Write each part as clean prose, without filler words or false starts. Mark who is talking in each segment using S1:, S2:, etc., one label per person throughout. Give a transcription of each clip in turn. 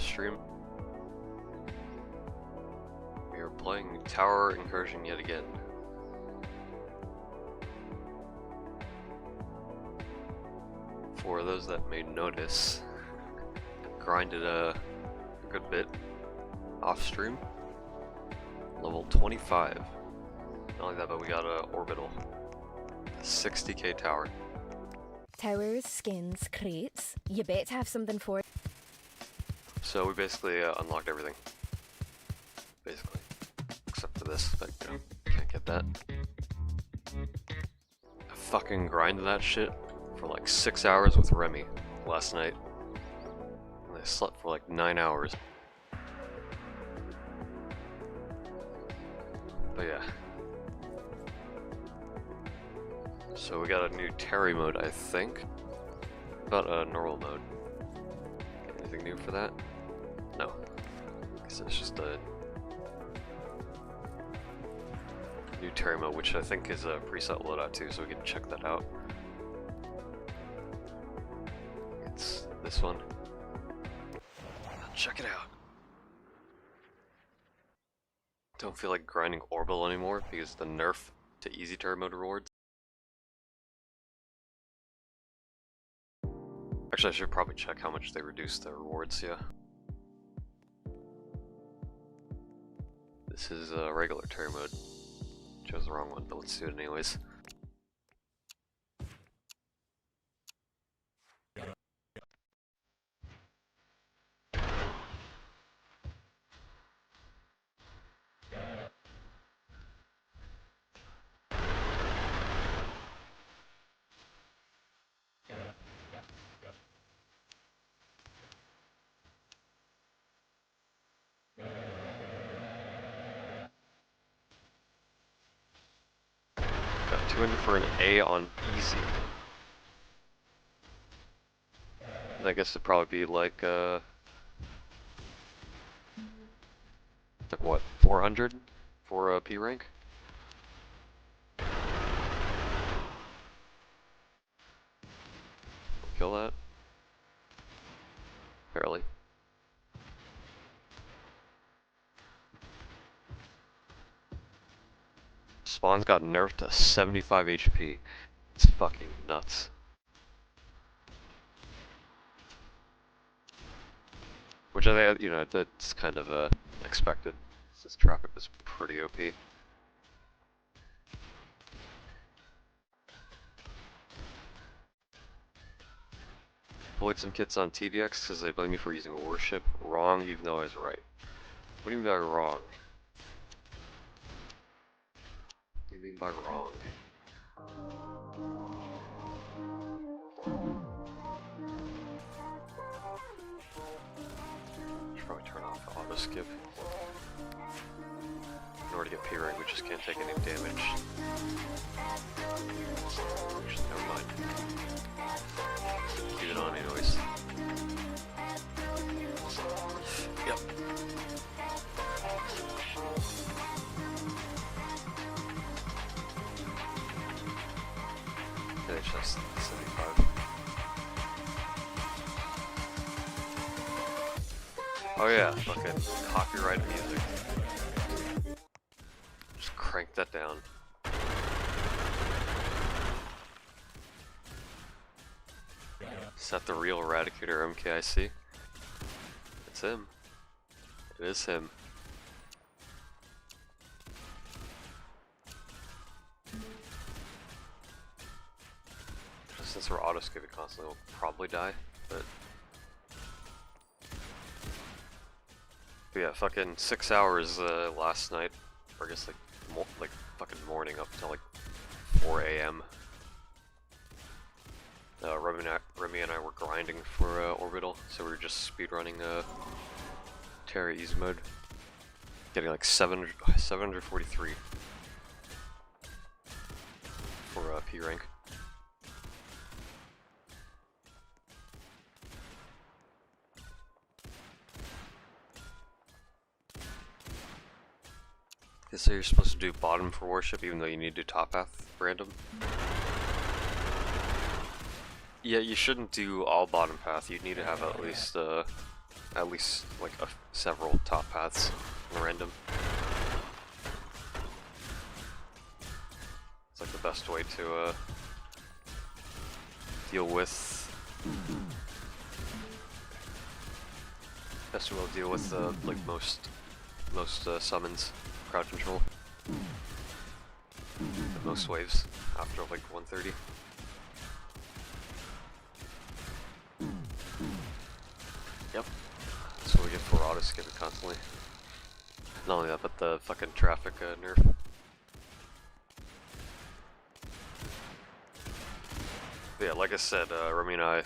S1: this stream. We are playing Tower Incursion yet again. For those that may notice, grinded a good bit off stream. Level 25. Not only that, but we got a orbital. A 60k tower.
S2: Towers, skins, crates. You bet to have something for it.
S1: So we basically unlocked everything. Basically. Except for this, but you know, can't get that. I fucking grinded that shit for like 6 hours with Remy last night. And I slept for like 9 hours. But yeah. So we got a new Terry mode, I think. About a normal mode. Anything new for that? No. I guess it's just a new Terry mode, which I think is a preset loadout too, so we can check that out. It's this one. Check it out. Don't feel like grinding orbital anymore because the nerf to easy Terry mode rewards. Actually, I should probably check how much they reduced the rewards, yeah. This is a regular Terry mode. Chose the wrong one, but let's do it anyways. Got 200 for an A on easy. I guess it'd probably be like what, 400 for a P rank? Kill that? Barely. Spawn's got nerfed to 75 HP. It's fucking nuts. Which I think, you know, that's kind of expected. This traffic is pretty OP. Bullied some kids on TDX because they blame me for using worship. Wrong, even though I was right. What do you mean by wrong? What do you mean by wrong? Should probably turn off the auto skip. In order to get P rank, we just can't take any damage. Actually, never mind. Keep it on anyways. Yep. NHS 75. Oh yeah, fucking copyright music. Just crank that down. Is that the real Eradicator MKIC? It's him. It is him. Since we're auto-skipping constantly, we'll probably die, but yeah, fucking 6 hours last night, or I guess like fucking morning up till like 4 AM. Remy and I were grinding for orbital, so we were just speedrunning Terra easy mode, getting like 743 for P rank. So you're supposed to do bottom for worship even though you need to do top path random? Yeah, you shouldn't do all bottom path. You need to have at least at least like several top paths in random. It's like the best way to deal with like most summons, crowd control, and most waves after like 130. Yep, that's what we get for auto skipping constantly. Not only that, but the fucking traffic nerf. But yeah, like I said, Remy and I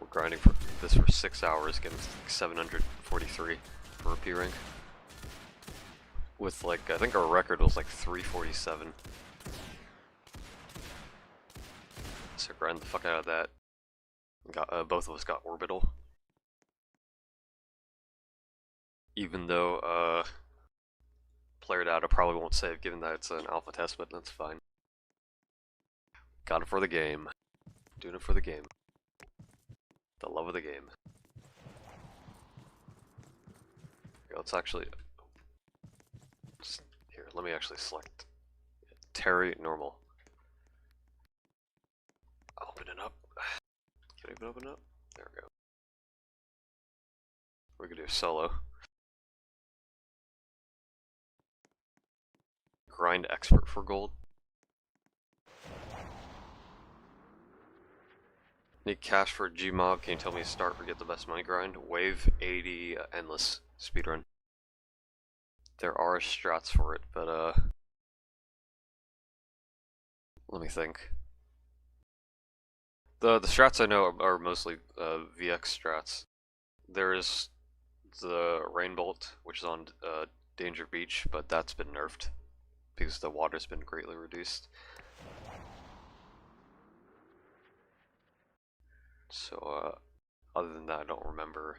S1: were grinding for this for 6 hours, getting like 743 for a P rank. With like, I think our record was like 347. So grind the fuck out of that. Got both of us got orbital. Even though player data probably won't save, given that it's an alpha test, but that's fine. Got it for the game. Doing it for the game. The love of the game. Here, let's actually... Here, let me actually select Terry normal. Open it up. Can I even open it up? There we go. We could do solo. Grind expert for gold. Need cash for Gmob. Can you tell me to start or get the best money grind? Wave 80 endless speedrun. There are strats for it, but let me think. The strats I know are mostly VX strats. There is the Rain Bolt, which is on Danger Beach, but that's been nerfed because the water's been greatly reduced. So other than that, I don't remember.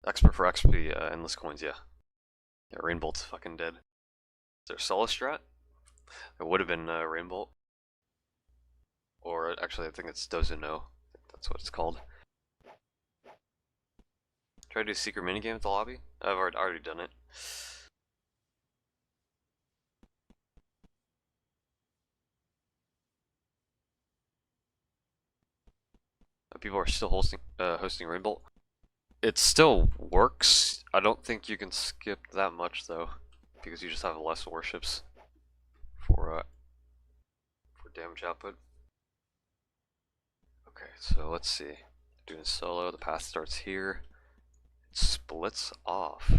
S1: Expert for XP, endless coins, yeah. Yeah, Rain Bolt's fucking dead. Is there a solo strat? It would have been Rain Bolt. Or actually, I think it's Dozuno. That's what it's called. Try to do secret minigame at the lobby? I've already done it. People are still hosting Rain Bolt. It still works. I don't think you can skip that much though, because you just have less warships for damage output. Okay, so let's see. Doing solo, the path starts here. It splits off.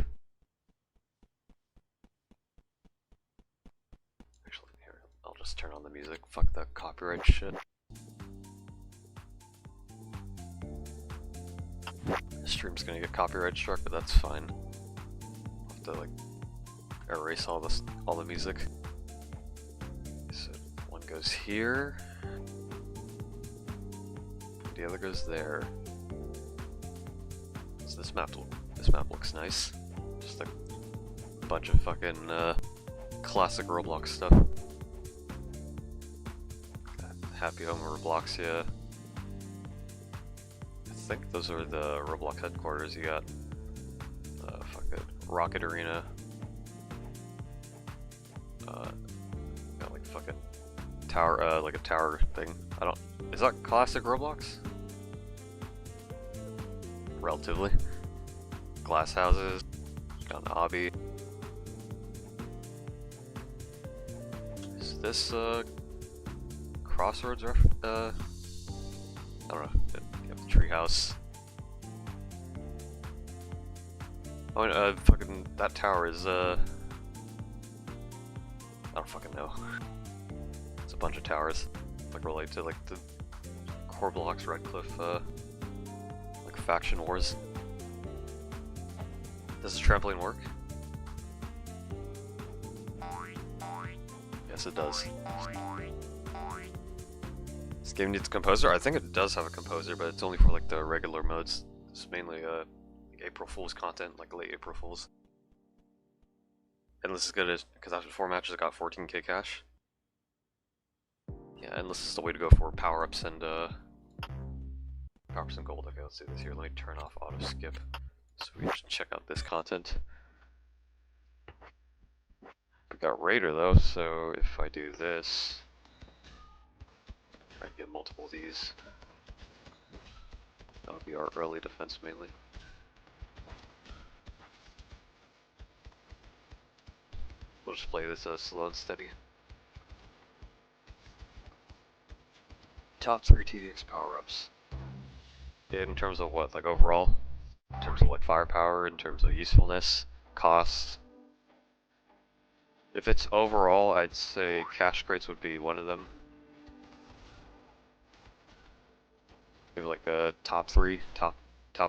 S1: Actually, here, I'll just turn on the music. Fuck that copyright shit. The stream's gonna get copyright struck, but that's fine. I'll have to like erase all the music. So one goes here. The other goes there. So this map looks nice. Just a bunch of fucking classic Roblox stuff. Happy Home Robloxia. I think those are the Roblox headquarters. You got Rocket Arena. Got like fucking tower, like a tower thing. Is that classic Roblox? Relatively. Glass houses. Got an obby. Is this Crossroads I don't know. You have the treehouse. Oh, and, fucking that tower is I don't fucking know. It's a bunch of towers, like related to like the Core Blocks, Redcliffe, like faction wars. Does the trampoline work? Yes, it does. This game needs a composer? I think it does have a composer, but it's only for like the regular modes. It's mainly like April Fool's content, like late April Fools. Endless is good because after 4 matches I got 14k cash. Yeah, Endless is the way to go for power-ups and power some gold. Okay, let's do this here. Let me turn off auto skip so we can check out this content. We got Raider though, so if I do this, I can get multiple of these. That'll be our early defense mainly. We'll just play this slow and steady. Top 3 TDX power-ups. In terms of what, like overall? In terms of like firepower, in terms of usefulness, cost. If it's overall, I'd say cash crates would be one of them. Maybe like a top 3, top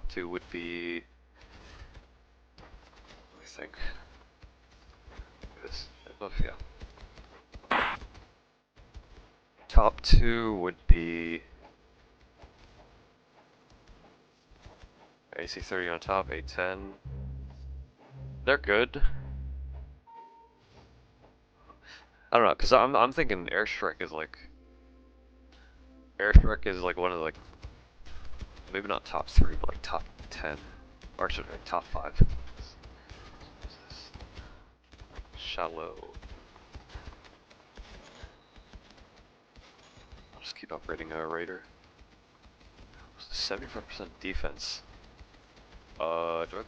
S1: 2 would be. Let me think. This, yeah. Top 2 would be AC-30 on top, A-10. They're good. I don't know, cause I'm thinking Airstrike is like one of the, like, maybe not top 3, but like top 10, or actually like top 5. Shallow. I'll just keep upgrading a Raider. 75% defense. Do I have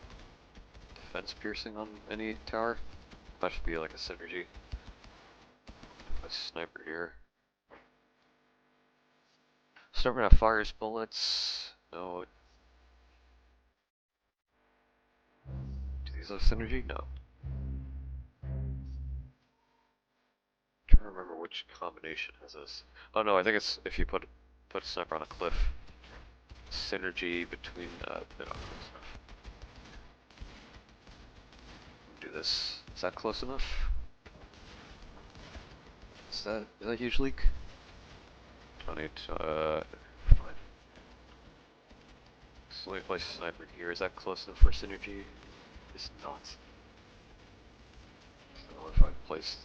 S1: defense piercing on any tower? That should be like a synergy. A sniper here. Sniper now fires bullets. No. Do these have synergy? No. Trying to remember which combination has this. Oh no, I think it's if you put a sniper on a cliff. Synergy between stuff. Do this. Is that close enough? Is that a huge leak? I need to fine. So let me place a sniper here. Is that close enough for synergy? It's not. So if I place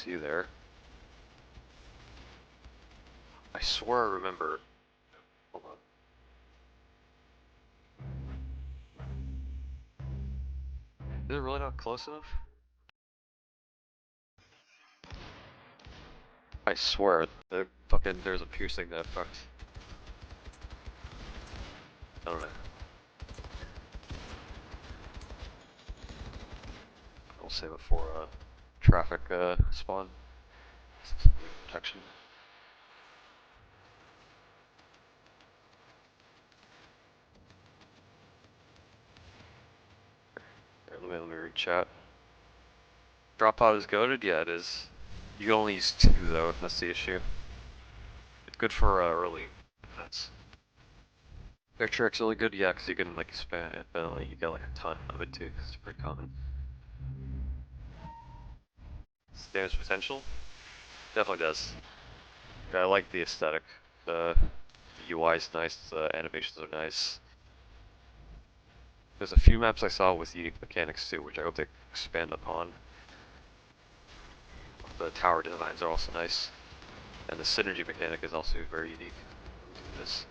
S1: you there. I swear I remember. Hold on. Is it really not close enough? I swear, there's a piercing that fucked. I don't know. I'll save it for traffic spawn protection. Here, let me read chat. Dropout is goated? Yeah, it is. You can only use 2 though, that's the issue. It's good for early defense. Air trick's really good, yeah, because you can like expand it, but like, you get like a ton of it too, it's pretty common. Damage potential? Definitely does. Yeah, I like the aesthetic. The UI is nice, the animations are nice. There's a few maps I saw with unique mechanics too, which I hope they expand upon. The tower designs are also nice. And the synergy mechanic is also very unique. This.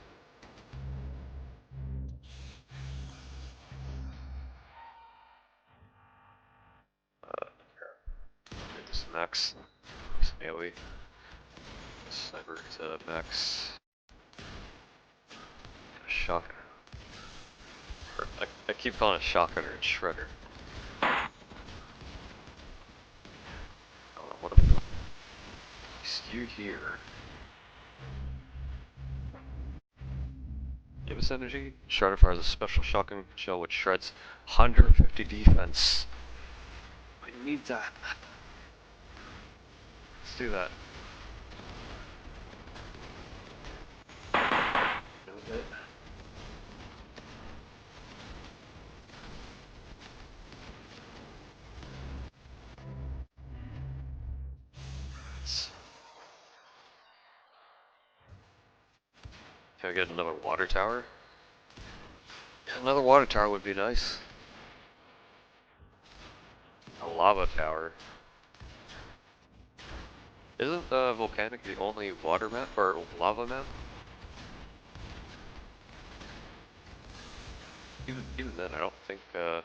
S1: This max. This AoE. Sniper to max. Shotgun. I keep calling it shotgunner and shredder. Oh, what the fuck? You here. Give us energy. Shredder fires a special shotgun shell which shreds 150 defense. I need that. Let's do that. Okay. Can I get another water tower? Another water tower would be nice. A lava tower. Isn't volcanic the only water map or lava map? Even then, I don't think it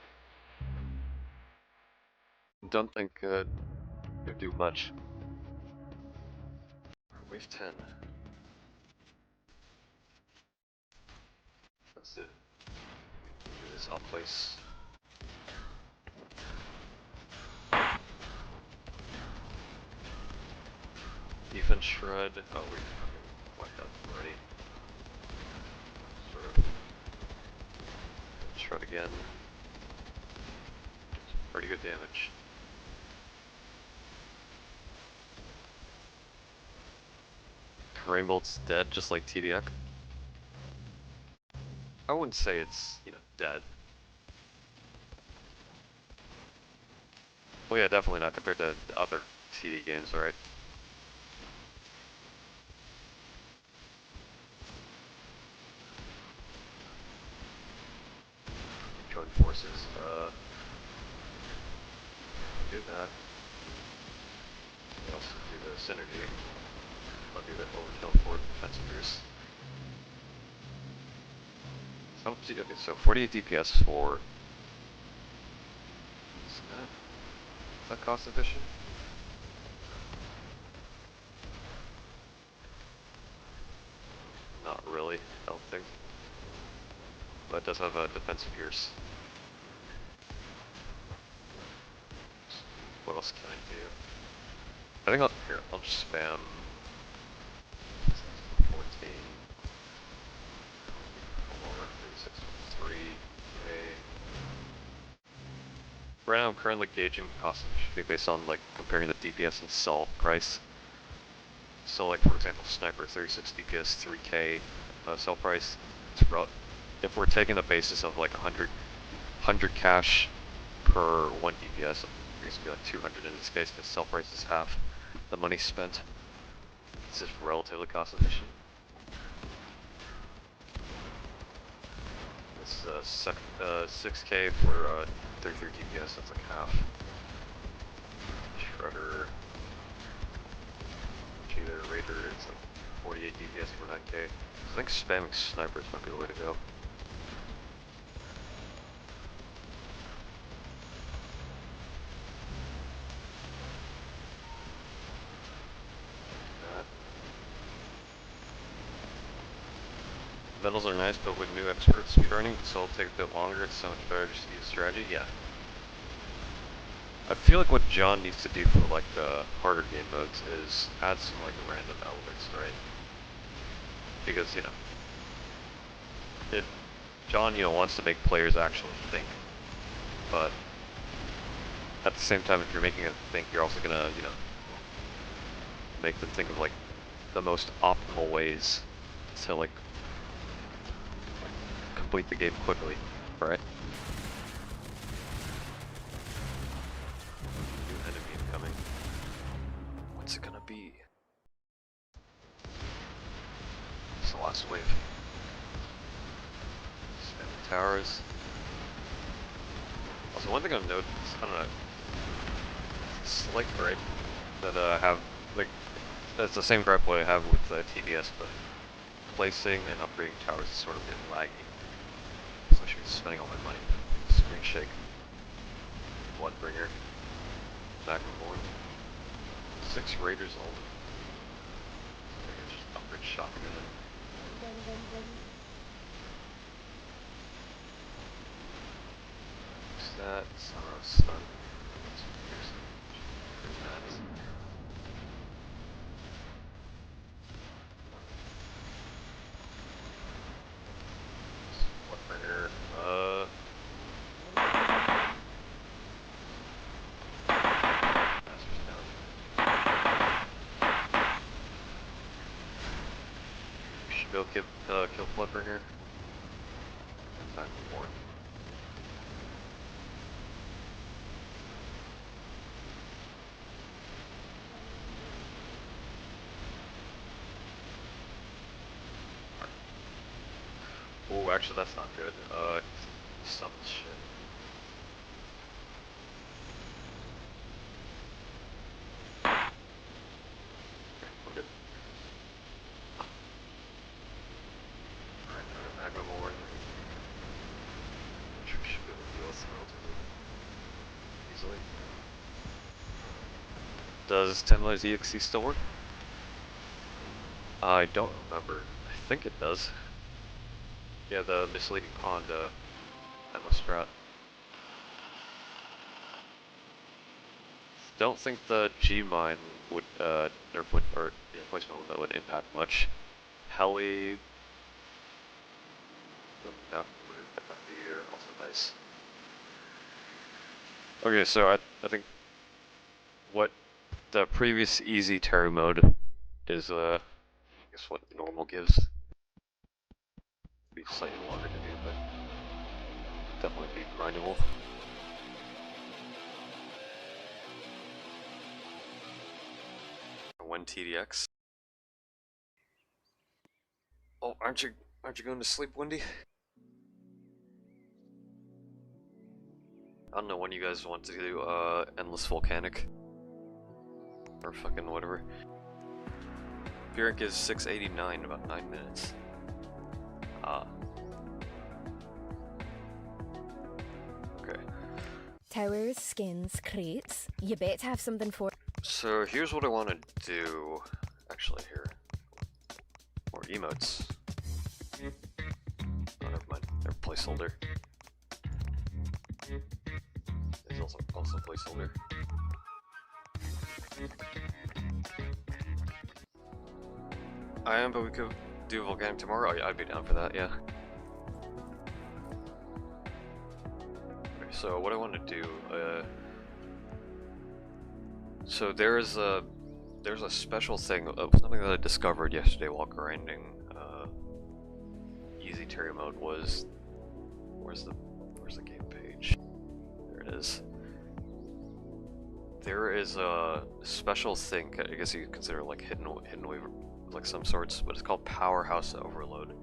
S1: would do much. Wave 10. That's it. Do this off place. Defense shred. Oh, we fucking wiped out already. Sort of. Shred again. Pretty good damage. Rainbolt's dead, just like TDX. I wouldn't say it's, dead. Well, yeah, definitely not compared to other TD games, right? Join forces. Do that. We also do the synergy. I'll do that overkill for defensive boost. Okay, so 48 DPS for. Is that cost efficient? Not really, I don't think. But it does have a defensive pierce. What else can I do? I think I'll just spam 14. 363. Okay. Right now I'm currently gauging cost efficiency based on like comparing the DPS and cell price. So like for example, sniper 36 DPS, 3k cell price. If we're taking the basis of like 100 cash per 1 DPS, it's going to be like 200 in this case because cell price is half the money spent. It's just relatively cost efficient. It's 6k for 33 DPS, that's like half. Shredder. Either Raider, it's like 48 DPS for 9k. I think spamming snipers might be the way to go. Medals are nice, but with new expert speedrunning, so it'll take a bit longer. It's so much better just to use strategy. Yeah. I feel like what John needs to do for like the harder game modes is add some like random elements, right? Because John wants to make players actually think, but at the same time, if you're making them think, you're also gonna make them think of like the most optimal ways to like complete the game quickly, right? New enemy incoming. What's it gonna be? It's the last wave. Spam the towers. Also, one thing I've noticed, I don't know, slight gripe that I have, like, that's the same gripe what I have with TBS, but placing and upgrading towers is sort of a bit laggy. So I should be spending all my money. Screen shake. Bloodbringer. Back and forth. 6 raiders only. I can just upgrade shotgun. What's that? Sorrow stun. Bloodbringer. Master's down. We should be able to kill Bloodbringer. Back and forth. Oh, actually, that's not good. Some shit. Does TenLetters EXE still work? I don't remember. I think it does. Yeah, the misleading pond endless strat. Don't think the G mine would or the replacement window would impact much. Heli. No, that'd be also nice. Okay, so I think what the previous easy Terry mode is I guess what normal gives. Be slightly longer to do, but definitely be grindable. One TDX. Oh, aren't you going to sleep, Wendy? I don't know when you guys want to do endless volcanic or fucking whatever. Pyrrhic is 689, about 9 minutes. Okay.
S2: Towers, skins, crates. You bet to have something for.
S1: So here's what I want to do. Actually, here. More emotes. Oh, never mind. They're placeholder. There's also placeholder. I am, but we could do volcanic tomorrow. Oh, yeah, I'd be down for that. Yeah. Okay, so what I want to do. So there's a special thing of something that I discovered yesterday while grinding easy Terry mode was where's the game page? There it is. There is a special thing, I guess you could consider like hidden wave like some sorts, but it's called Powerhouse overload.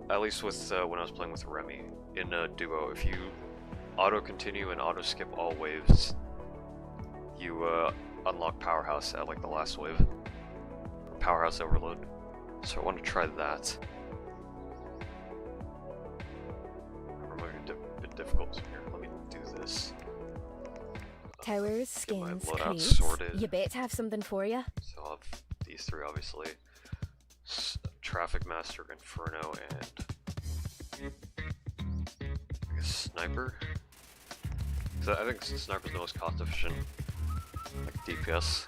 S1: At least with when I was playing with Remy in a duo, if you auto continue and auto skip all waves, you unlock Powerhouse at like the last wave. Powerhouse overload. So I want to try that. It might be a bit difficult. So here, let me do this.
S2: Towers, skins, crates.
S1: Sorted.
S2: You bet to have something for you.
S1: So I'll have these three, obviously. Traffic Master, Inferno, and I guess Sniper. Because I think Sniper's the most cost efficient, like DPS.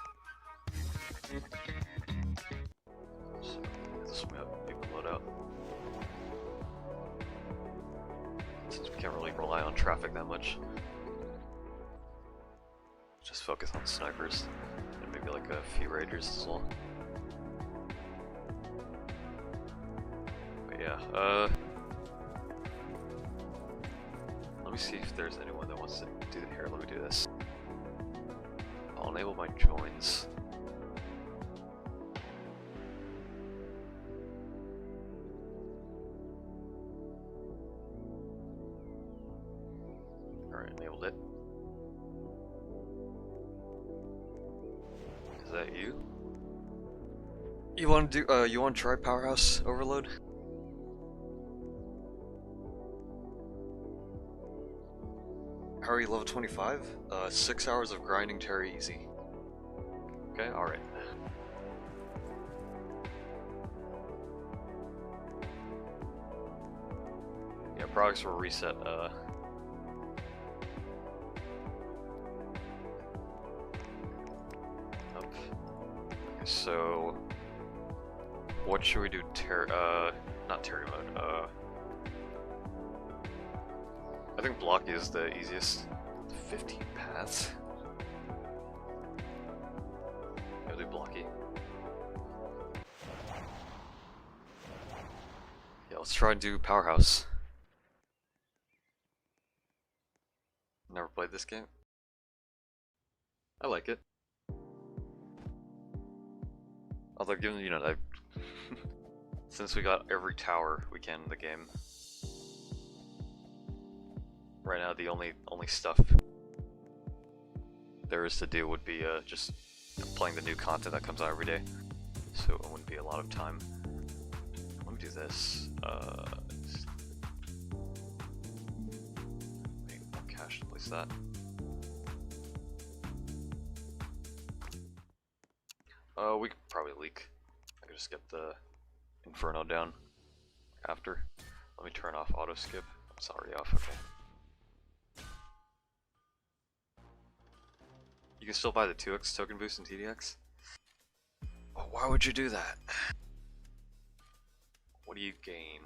S1: So this will have people load out. Since we can't really rely on traffic that much. Just focus on snipers and maybe like a few raiders as well. But yeah, let me see if there's anyone that wants to do it here. Let me do this. I'll enable my joins. Alright, enabled it. Is that you? You want to do? You want to try Powerhouse Overload? How are you level 25? 6 hours of grinding Terry easy. Okay, alright. Yeah, products will reset, Up. Okay, so what should we do not Terry mode, I think blocky is the easiest. 15 paths. I'll do blocky. Yeah, let's try and do Powerhouse. Never played this game. I like it. Although given, you know, that since we got every tower we can in the game, right now the only stuff there is to do would be just playing the new content that comes out every day, so it wouldn't be a lot of time. Let me do this. Make more cash to place that. We could probably leak. I could just get the Inferno down after. Let me turn off auto skip. It's already off, okay. You can still buy the 2x token boost in TDX? Oh, why would you do that? What do you gain?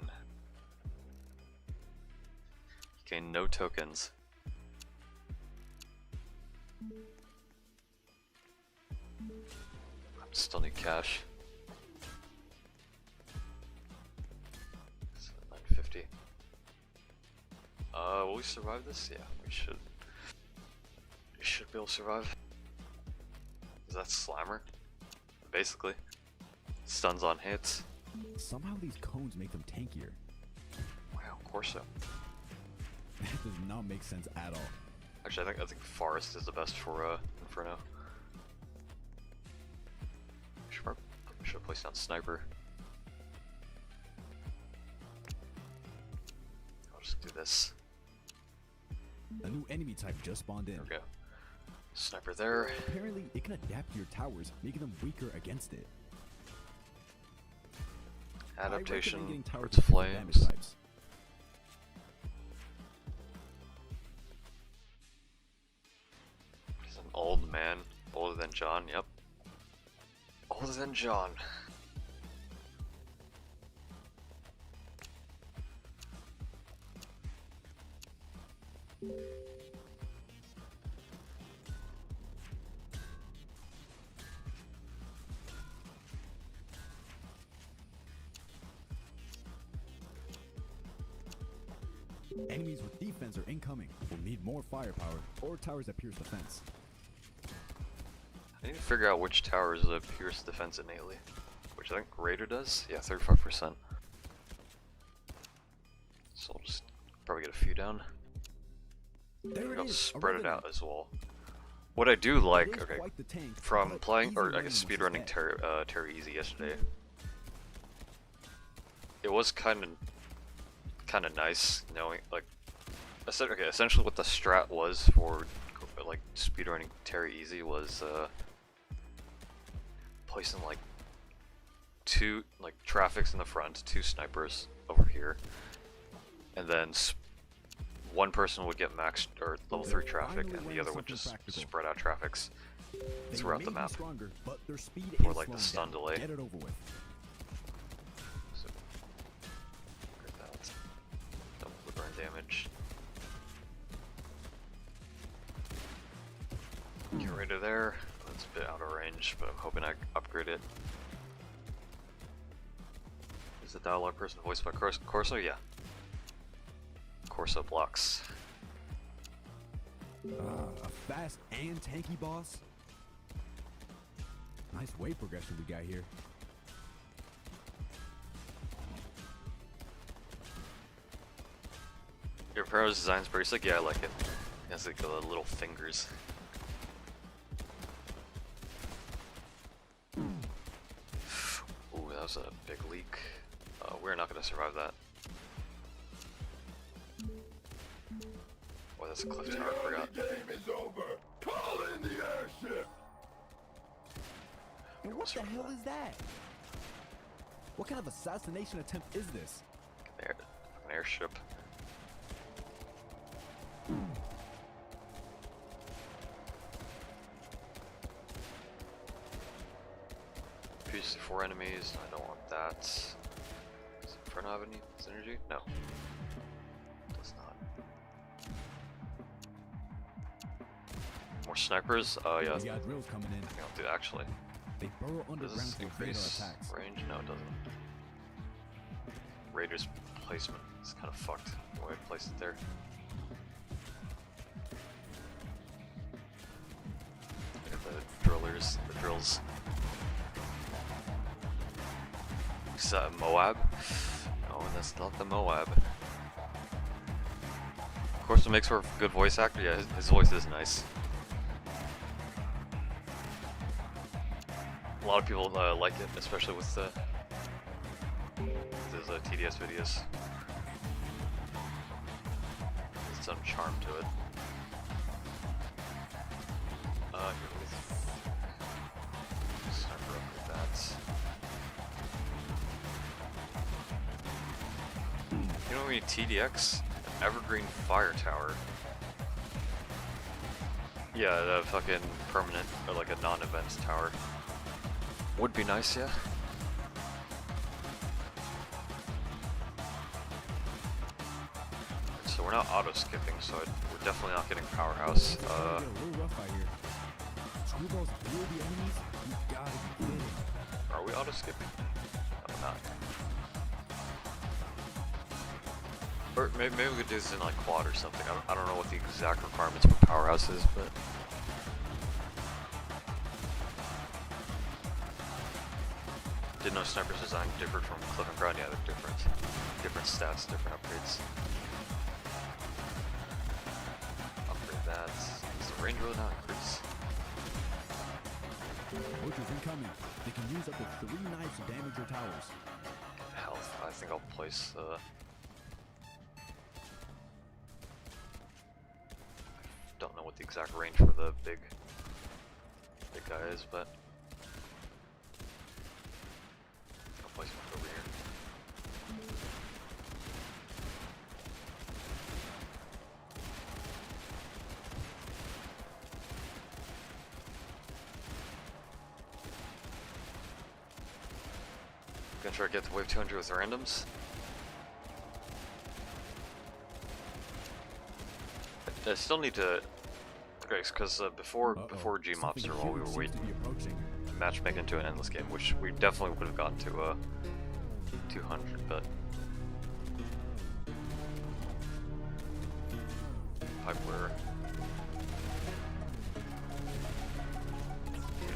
S1: You gain no tokens. I still need cash. 950. Will we survive this? Yeah, we should. We should be able to survive. Is that Slammer? Basically. Stuns on hits.
S3: Somehow these cones make them tankier.
S1: Wow, Corso.
S3: That does not make sense at all.
S1: Actually, I think Forest is the best for Inferno. Should place down Sniper. I'll just do this.
S3: A new enemy type just spawned in.
S1: There we go. Sniper there.
S3: Apparently, it can adapt to your towers, making them weaker against it.
S1: Adaptation
S3: towards
S1: towards flames. He's an old man. Older than John, yep. Older than John.
S3: Enemies with defense are incoming. We'll need more firepower or towers that pierce the fence.
S1: I need to figure out which towers pierce defense innately. Which I think Raider does? Yeah, 35%. So I'll just probably get a few down.
S3: There
S1: I'll
S3: it is,
S1: spread it
S3: a
S1: out as well. What I do like,
S3: It is
S1: okay,
S3: quite the tank,
S1: from
S3: but
S1: playing,
S3: easy
S1: or I
S3: running
S1: guess
S3: once
S1: speedrunning
S3: it's dead.
S1: Terra Easy yesterday, it was kind of nice knowing, like, essentially what the strat was for like speedrunning Terra Easy was placing like two traffics in the front, two snipers over here, and then one person would get max or level 3 traffic, and the other would just spread out traffics throughout the map
S3: Stronger, but their speed
S1: for
S3: is
S1: like the stun
S3: slowing down.
S1: delay.
S3: Get it over with.
S1: So, get that. Double the burn damage. Get rid of there. That's a bit out of range, but I'm hoping I upgrade it. Is the dialogue person voiced by Corso? Yeah. Corso blocks.
S3: A fast and tanky boss. Nice weight progression we got here.
S1: Your Pharaoh's design's pretty sick. Yeah, I like it. It has like the little fingers. Ooh, that was a big leak. We're not gonna survive that. Oh, that's a cliff tower, I forgot.
S4: The game is over. Call in the airship.
S3: And what the hell is that? What kind of assassination attempt is this?
S1: An airship. Piece 4 enemies. I don't want that. Does Inferno have any synergy? No. Does not. More snipers? Oh yeah.
S3: We got drills coming in.
S1: I'll do actually.
S3: They burrow
S1: Does
S3: underground
S1: this
S3: for radar
S1: increase
S3: attacks.
S1: range? No, it doesn't. Raider's placement is kind of fucked. The way I placed it there. Look at the drillers, the drills. Is that Moab? No, that's not the Moab. Of course, it makes for a good voice actor. Yeah, his voice is nice. A lot of people like it, especially with his TDS videos. There's some charm to it. Here with Sniper up You know what we need? TDX? An evergreen fire tower. Yeah, the fucking permanent, or like a non-event tower. Would be nice, yeah. So we're not auto-skipping, so we're definitely not getting Powerhouse.
S3: Get a little rough out here. Screwballs will be enemies. You gotta be kidding.
S1: Are we auto-skipping? No, we're not. Or maybe we could do this in like quad or something. I don't know what the exact requirements for Powerhouse is, but... Didn't know Sniper's design differed from Cliff and Grind. Yeah, they're different. Different stats, different upgrades. Upgrade that. Does the range really not increase?
S3: Poachers incoming. They can use up to 3 knives to damage your towers.
S1: Health. I think I'll place don't know what the exact range for the big guy is, but I'll place one over here. Gonna try to get to wave 200 with randoms. I still need to, because before Gmobster, while we were waiting, matchmaking into an endless game, which we definitely would have gotten to 200, but Piper.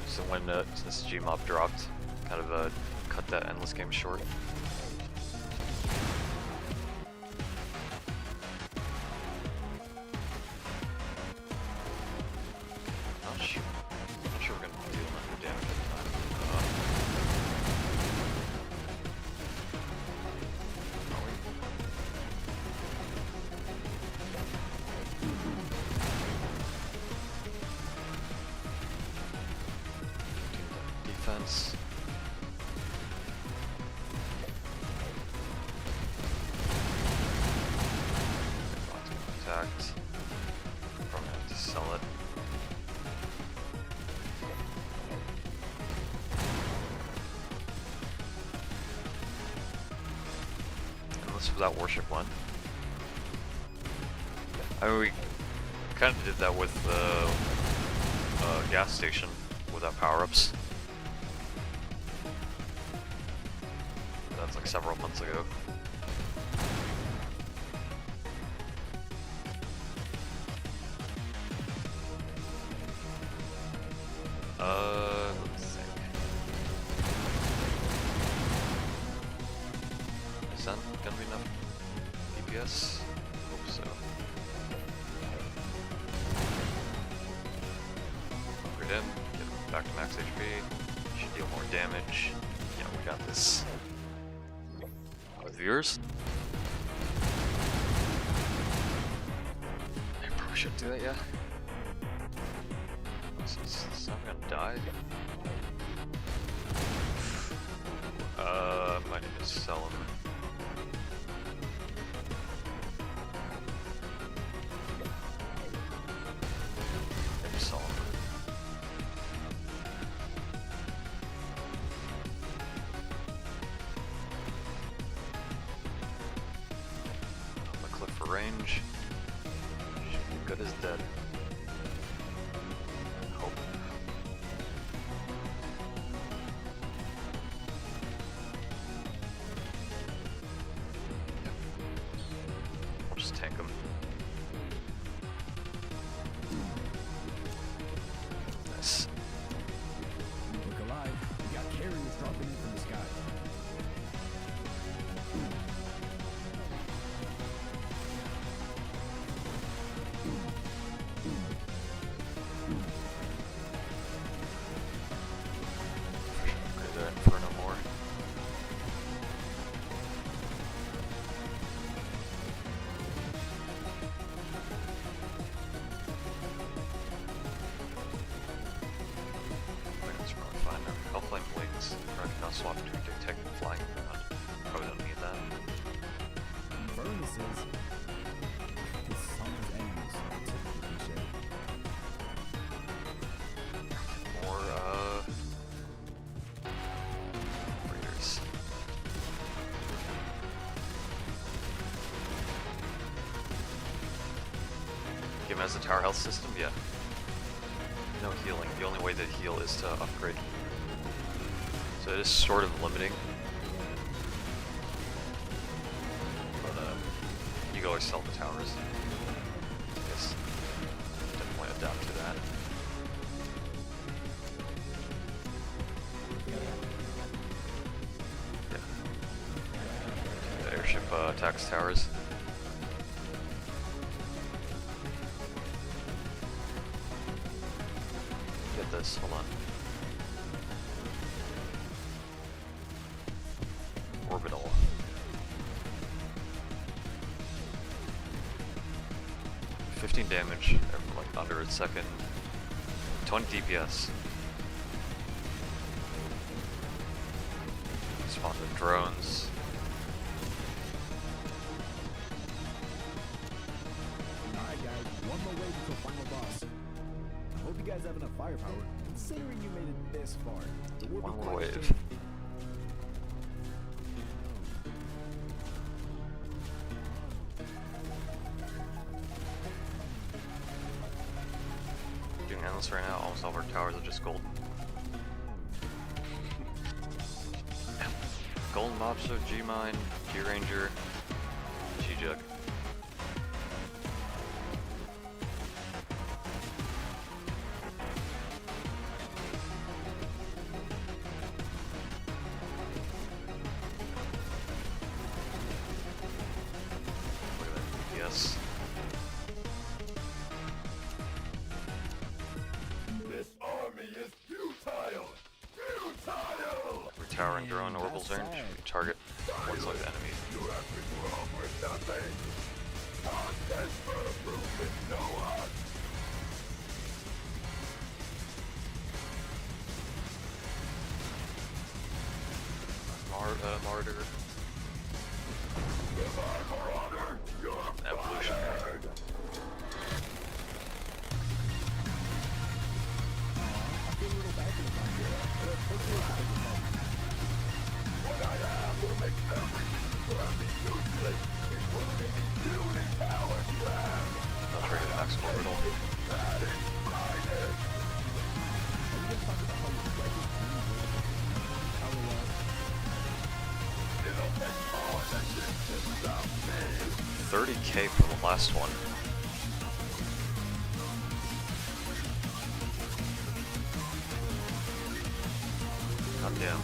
S1: So when since Gmob dropped, kind of cut that endless game short. Not sure we're gonna deal enough damage at the time. Are we? Defense. Attacked. Probably have to sell it. Unless without worship one. I mean, we kind of did that with the gas station without power-ups. That's like several months ago. Let's think. Is that gonna be enough DPS? Hope so. Upgrade him, get him back to max HP, should deal more damage. Yeah, we got this. With viewers? I probably shouldn't do that yet. Is not gonna die? Might need to sell him. Maybe sell him. I'm gonna click for range. Should be good as dead. Hope. I'll just tank him. Nice.
S3: Look alive. We got carriers dropping in from the sky.
S1: has the tower health system, yeah. No healing. The only way to heal is to upgrade. So it is sort of limiting. But you can always sell the towers. Yes. Definitely adapt to that. Yeah. The airship attacks towers. Get this, hold on. Orbital. 15 damage, like under a second. 20 DPS. Spawn the drones.
S3: Alright guys, one more wave until final boss. I hope you guys have enough firepower, considering you made it this far. It would be
S1: One more
S3: quite a
S1: wave.
S3: shame.
S1: Doing endless right now, almost all of our towers are just golden. Golden Mobster, G-Mine, G-Ranger, G-Jug. Look at that DPS.
S4: This army is futile! Futile!
S1: Towering drone orbital range. Target one side enemy.
S4: You have been wrong with nothing! Contest for improvement, no one!
S1: Martyr.
S4: If I'm a runner, you're
S1: Evolution.
S4: fired!
S3: I feel a little bad for the fact that hopefully it's a big problem.
S4: What I have will make everything around me useless, including the puny power grab!
S1: I'll trigger the next orbital.
S4: That is finest!
S3: Are you guys talking about how you like it? Power loss?
S4: It'll take more than this to stop me!
S1: 30k for the last one. God damn.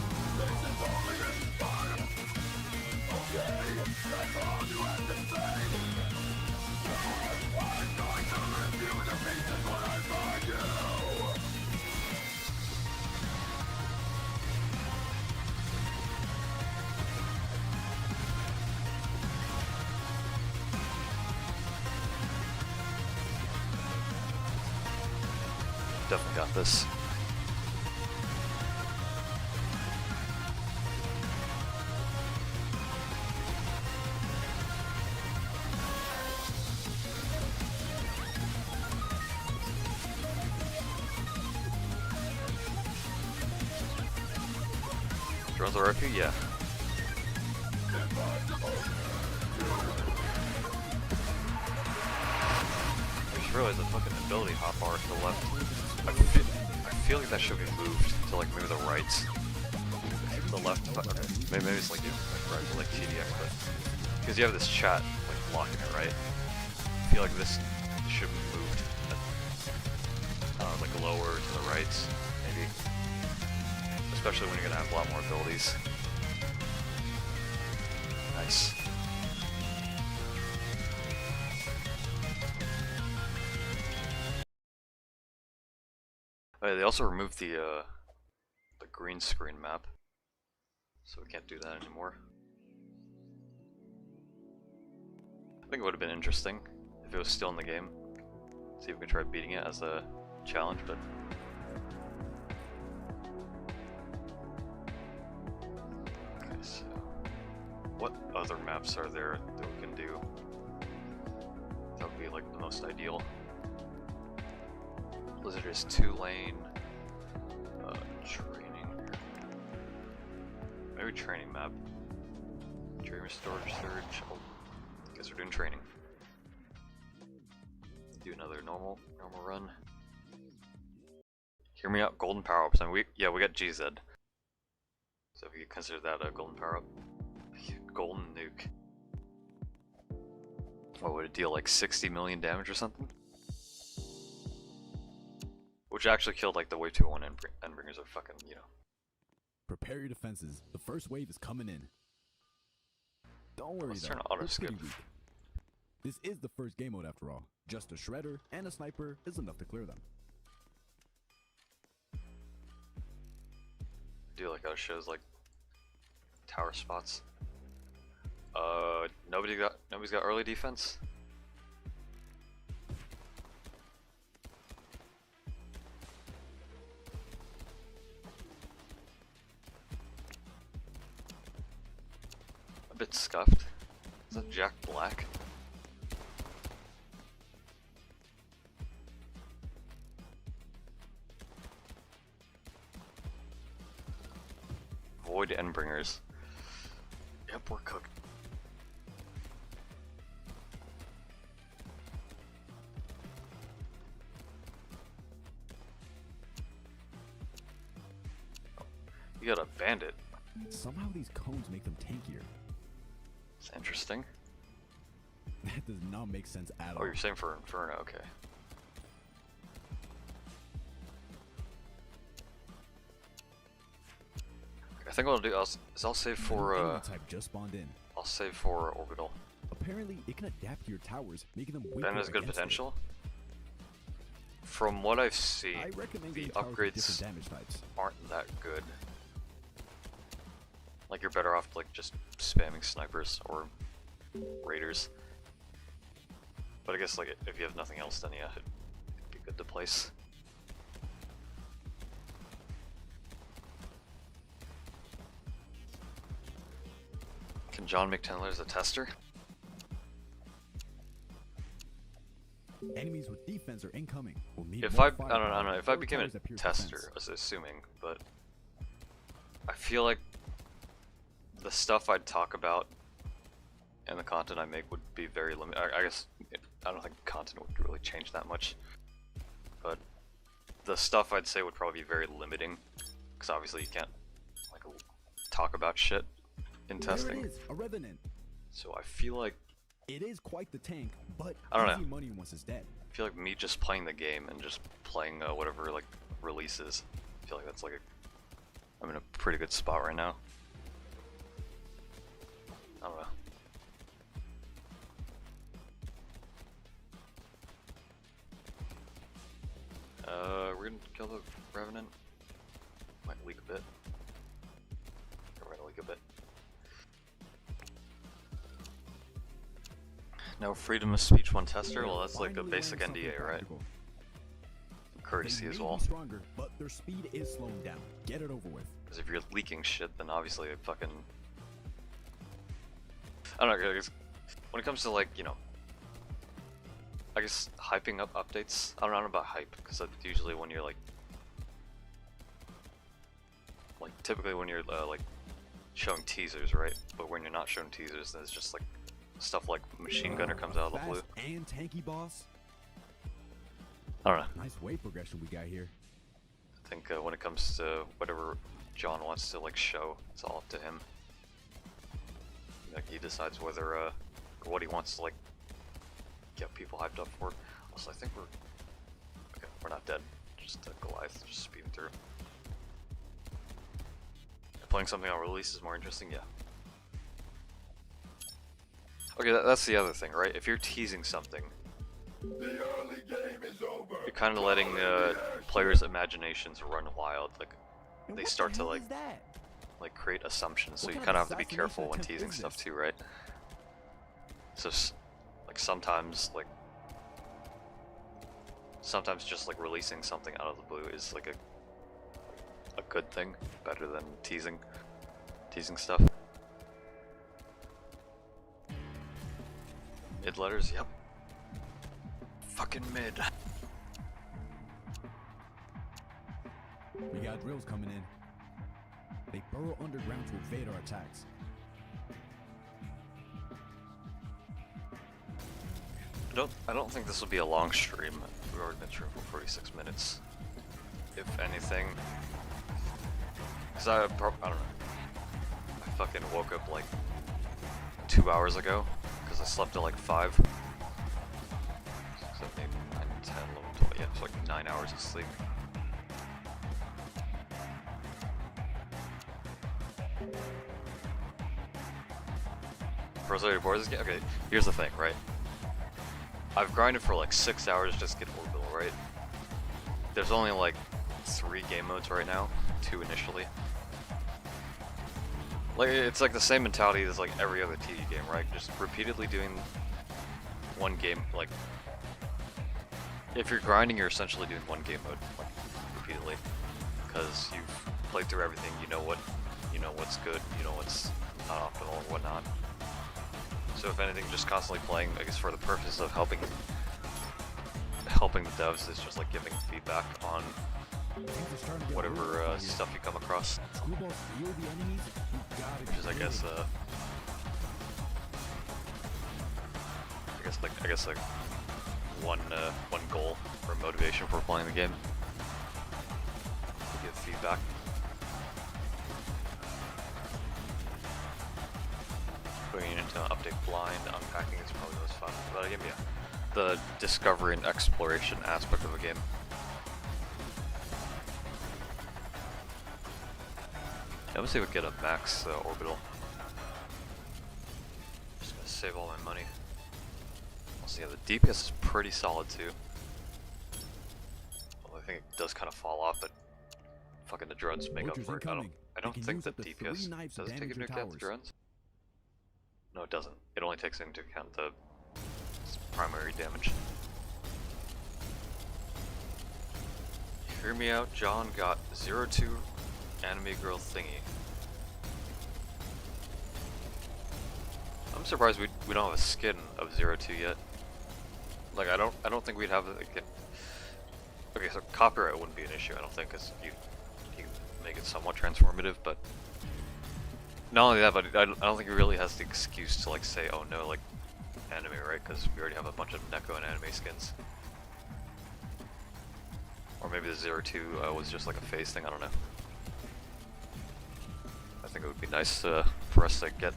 S1: Definitely got this. Drones are RP? Yeah. I just realized the fucking ability hotbar to the left. I feel like that should be moved to like maybe the right. The left. Okay. Maybe it's like right, like TDX, but because you have this chat like blocking it, right? I feel like this should be moved like lower to the right, maybe. Especially when you're gonna have a lot more abilities. Nice. They also removed the green screen map, so we can't do that anymore. I think it would have been interesting if it was still in the game. See if we could try beating it as a challenge, but okay, so what other maps are there that we can do? That would be like the most ideal. Blizzard is 2-lane training. Maybe training map. Dreamer storage surge. Oh, guess we're doing training. Do another normal run. Hear me out, golden power-ups. And we got GZ. So if you consider that a golden power-up. Golden nuke. What would it deal, like 60 million damage or something? Which actually killed like the Wave 201 Endbringers are fucking, you know.
S3: Prepare your defenses. The first wave is coming in. Don't worry,
S1: Let's
S3: though.
S1: turn to auto
S3: We're
S1: skip.
S3: pretty weak. This is the first game mode after all. Just a shredder and a sniper is enough to clear them.
S1: Do like how it shows like tower spots. Nobody's got early defense. A bit scuffed. Is that Jack Black? Void Endbringers. Yep, we're cooked. You got a bandit.
S3: Somehow these cones make them tankier.
S1: It's interesting.
S3: That does not make sense at all.
S1: Oh, you're saying for Inferno, okay. I think what I'll do is I'll save for
S3: Enemy type just spawned in.
S1: I'll save for orbital.
S3: Apparently, it can adapt to your towers, making them weaker
S1: Ben has good
S3: against
S1: potential. From what I've
S3: it.
S1: seen,
S3: I recommend
S1: the
S3: getting towers with
S1: upgrades
S3: different damage types.
S1: aren't that good. Like you're better off like just spamming snipers or raiders. But I guess like if you have nothing else, then yeah, it'd be good to place. Can John make TenLetters a tester?
S3: Enemies with defense are incoming. We'll need
S1: If
S3: more
S1: I don't
S3: firepower
S1: know, if I
S3: or
S1: became a
S3: towers that pierce
S1: tester,
S3: defense.
S1: I was assuming, but I feel like the stuff I'd talk about and the content I make would be very limited. I guess I don't think content would really change that much, but the stuff I'd say would probably be very limiting, because obviously you can't like talk about shit in testing.
S3: There it is, a revenant.
S1: So I feel like
S3: It is quite the tank, but
S1: I don't
S3: easy
S1: know.
S3: money once it's dead.
S1: me just playing the game and just playing whatever like releases. I feel like that's like I'm in a pretty good spot right now. I don't know. We're gonna kill the Revenant. Might leak a bit. We're gonna leak a bit. No freedom of speech one tester? Well, that's like a
S3: Finally
S1: basic
S3: learned something
S1: NDA, right?
S3: practical.
S1: Courtesy
S3: They
S1: as
S3: may
S1: well.
S3: be stronger, but their speed is slowing down. Get it over with.
S1: Because if you're leaking shit, then obviously it fucking... I don't know, I guess when it comes to like, you know, I guess hyping up updates, I don't know about hype, because that's usually when you're like typically when you're like showing teasers, right? But when you're not showing teasers, then it's just like stuff like Machine Gunner comes out of the blue.
S3: Fast and tanky boss.
S1: I don't know.
S3: Nice wave progression we got here.
S1: I think when it comes to whatever John wants to like show, it's all up to him. Like he decides whether or what he wants to like get people hyped up for. Also, I think we're not dead. Just Goliath, just speeding through. Playing something on release is more interesting, yeah. Okay, that's the other thing, right? If you're teasing something,
S4: The early game is over.
S1: you're kind of letting players' imaginations run wild. Like
S3: And
S1: they
S3: what
S1: start
S3: the
S1: to
S3: hell
S1: like
S3: is that?
S1: create assumptions, so
S3: What
S1: you
S3: kind
S1: kind
S3: of
S1: of have to be
S3: assassination
S1: careful when
S3: attempt
S1: teasing
S3: is
S1: stuff
S3: this?
S1: too, right? So like sometimes just like releasing something out of the blue is like a good thing, better than teasing stuff. Mid letters, yep. Fucking mid.
S3: We got drills coming in. They burrow underground to evade our attacks.
S1: I don't think this will be a long stream. We're already been streaming for 46 minutes. If anything. Cause I don't know. I fucking woke up like 2 hours ago. Cause I slept at like 5. 6, 7, 8, 9, 10, 11, 12. Yeah, it's like 9 hours of sleep. Rosario boards again? Okay, here's the thing, right? I've grinded for like 6 hours just to get orbital, right? There's only like 3 game modes right now, 2 initially. Like, it's like the same mentality as like every other TV game, right? Just repeatedly doing one game, like... If you're grinding, you're essentially doing one game mode, like, repeatedly. Because you've played through everything, you know what's good, you know what's not optimal or whatnot. So if anything, just constantly playing, I guess for the purpose of helping the devs is just like giving feedback on whatever stuff you come across. Which is, I guess like one goal or motivation for playing the game. To give feedback. Going into an update blind, unpacking is probably the most fun about a game, yeah. The discovery and exploration aspect of a game. Yeah, let's see if we can get a max orbital. Just gonna save all my money. Also, yeah, the DPS is pretty solid too. Well, I think it does kind of fall off, but fucking the drones make up for it. I don't think the DPS does it take into account the drones. No, it doesn't. It only takes into account the primary damage. Hear me out, John got 02 anime girl thingy. I'm surprised we don't have a skin of 02 yet. Like I don't think we'd have it again. Okay, so copyright wouldn't be an issue, I don't think, because you make it somewhat transformative, but not only that, but I don't think he really has the excuse to like say, oh no, like anime, right? Because we already have a bunch of Neko and anime skins. Or maybe the 02 was just like a phase thing, I don't know. I think it would be nice for us to get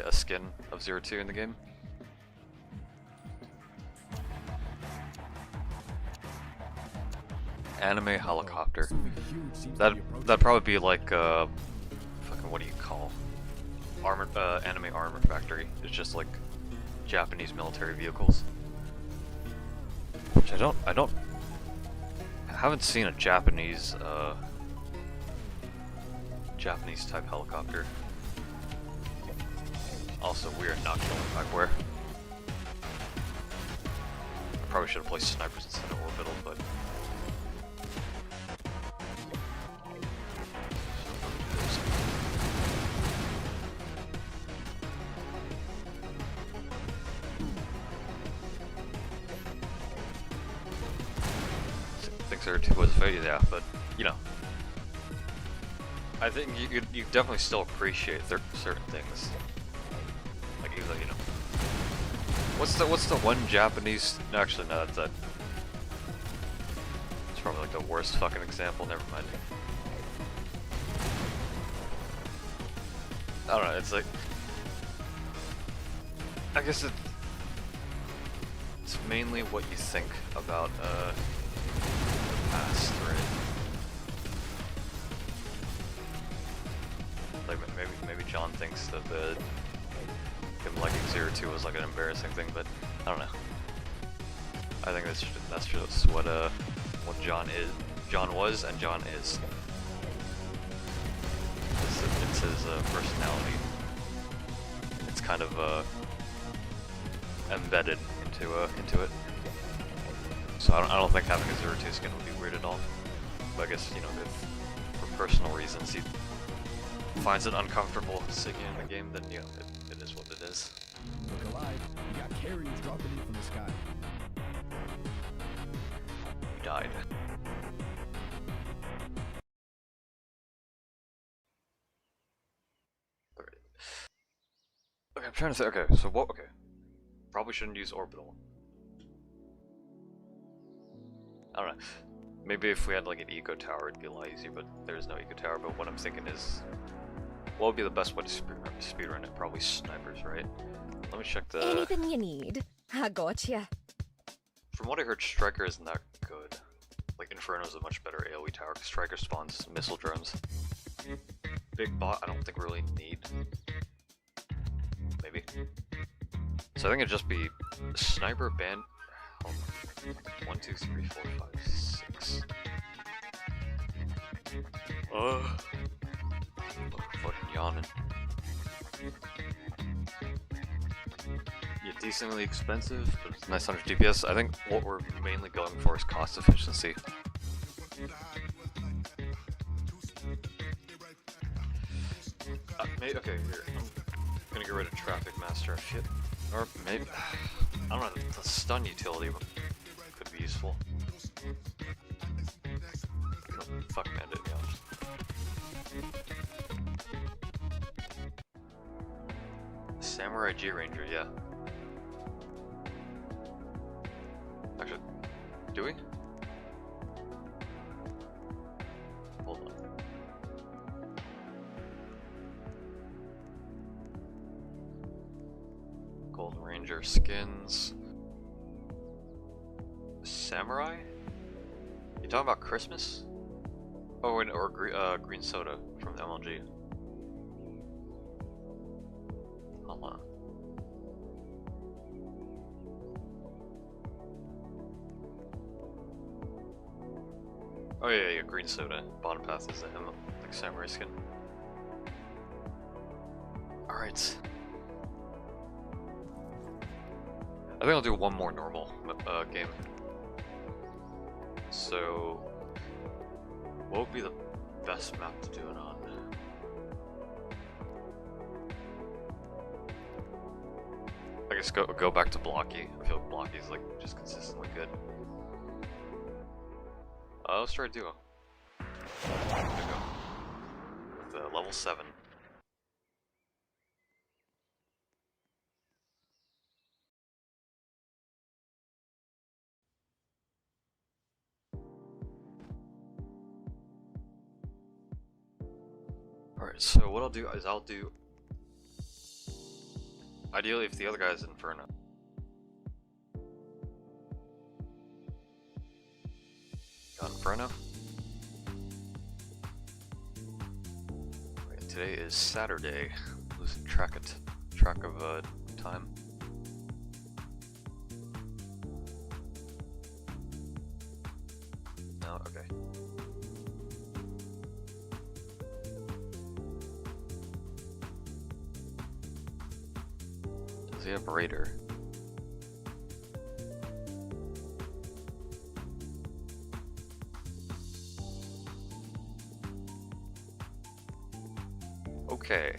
S1: a skin of 02 in the game. Anime helicopter. That'd probably be like fucking what do you call anime armor factory. It's just like Japanese military vehicles. Which I haven't seen a Japanese type helicopter. Also, we are not killing backware. I probably should have placed snipers instead of orbital, but X-02 was faded, yeah, but you know, I think you definitely still appreciate certain things. Like either, you know, what's the one Japanese? No, actually, no, that's it's probably like the worst fucking example. Never mind. I don't know. It's like, I guess it's mainly what you think about the past, right? Like maybe John thinks that him liking 02 was like an embarrassing thing, but I don't know. I think that's just what John was, and John is. It's his personality. It's kind of embedded into it. So I don't think having a 02 skin would be weird at all. But I guess, you know, if for personal reasons he finds it uncomfortable singing in the game, then you know it is what it is.
S3: Look alive, you got carriers dropping in from the sky.
S1: He died. Okay, I'm trying to say. Okay, so what? Okay, Probably shouldn't use orbital. I don't know. Maybe if we had like an eco tower, it'd be a lot easier, but there's no eco tower. But what I'm thinking is, what would be the best way to speedrun it? Probably snipers, right? Let me check the...
S2: Anything you need, I gotcha.
S1: From what I heard, Striker isn't that good. Like, Inferno's a much better AoE tower, because Striker spawns missile drones. Big bot, I don't think we really need. Maybe. So I think it'd just be Sniper, Band... Hold on. 1, 2, 3, 4, 5, 6. Fucking yawning. Yeah, decently expensive, but it's nice 100 DPS. I think what we're mainly going for is cost efficiency. Okay, here. I'm gonna get rid of Traffic Master. Shit. Or maybe... I don't know, the stun utility could be useful. No, fuck Bandit, yeah. Samurai G Ranger, yeah. Actually, do we? Hold on. Golden Ranger skins. Samurai? You talking about Christmas? Oh, and or green soda from MLG. Hold on. Oh yeah, green soda. Bottom path is the like samurai skin. Alright. I think I'll do one more normal game. So, what would be the best map to do it on? I guess go back to blocky. I feel like blocky is like just consistently good. Let's try duo. There we go. With level 7. Alright, so what I'll do is ideally if the other guy's Inferno. Got Inferno. Right, today is Saturday. Losing track of time. No, okay. Does he have Raider? Okay.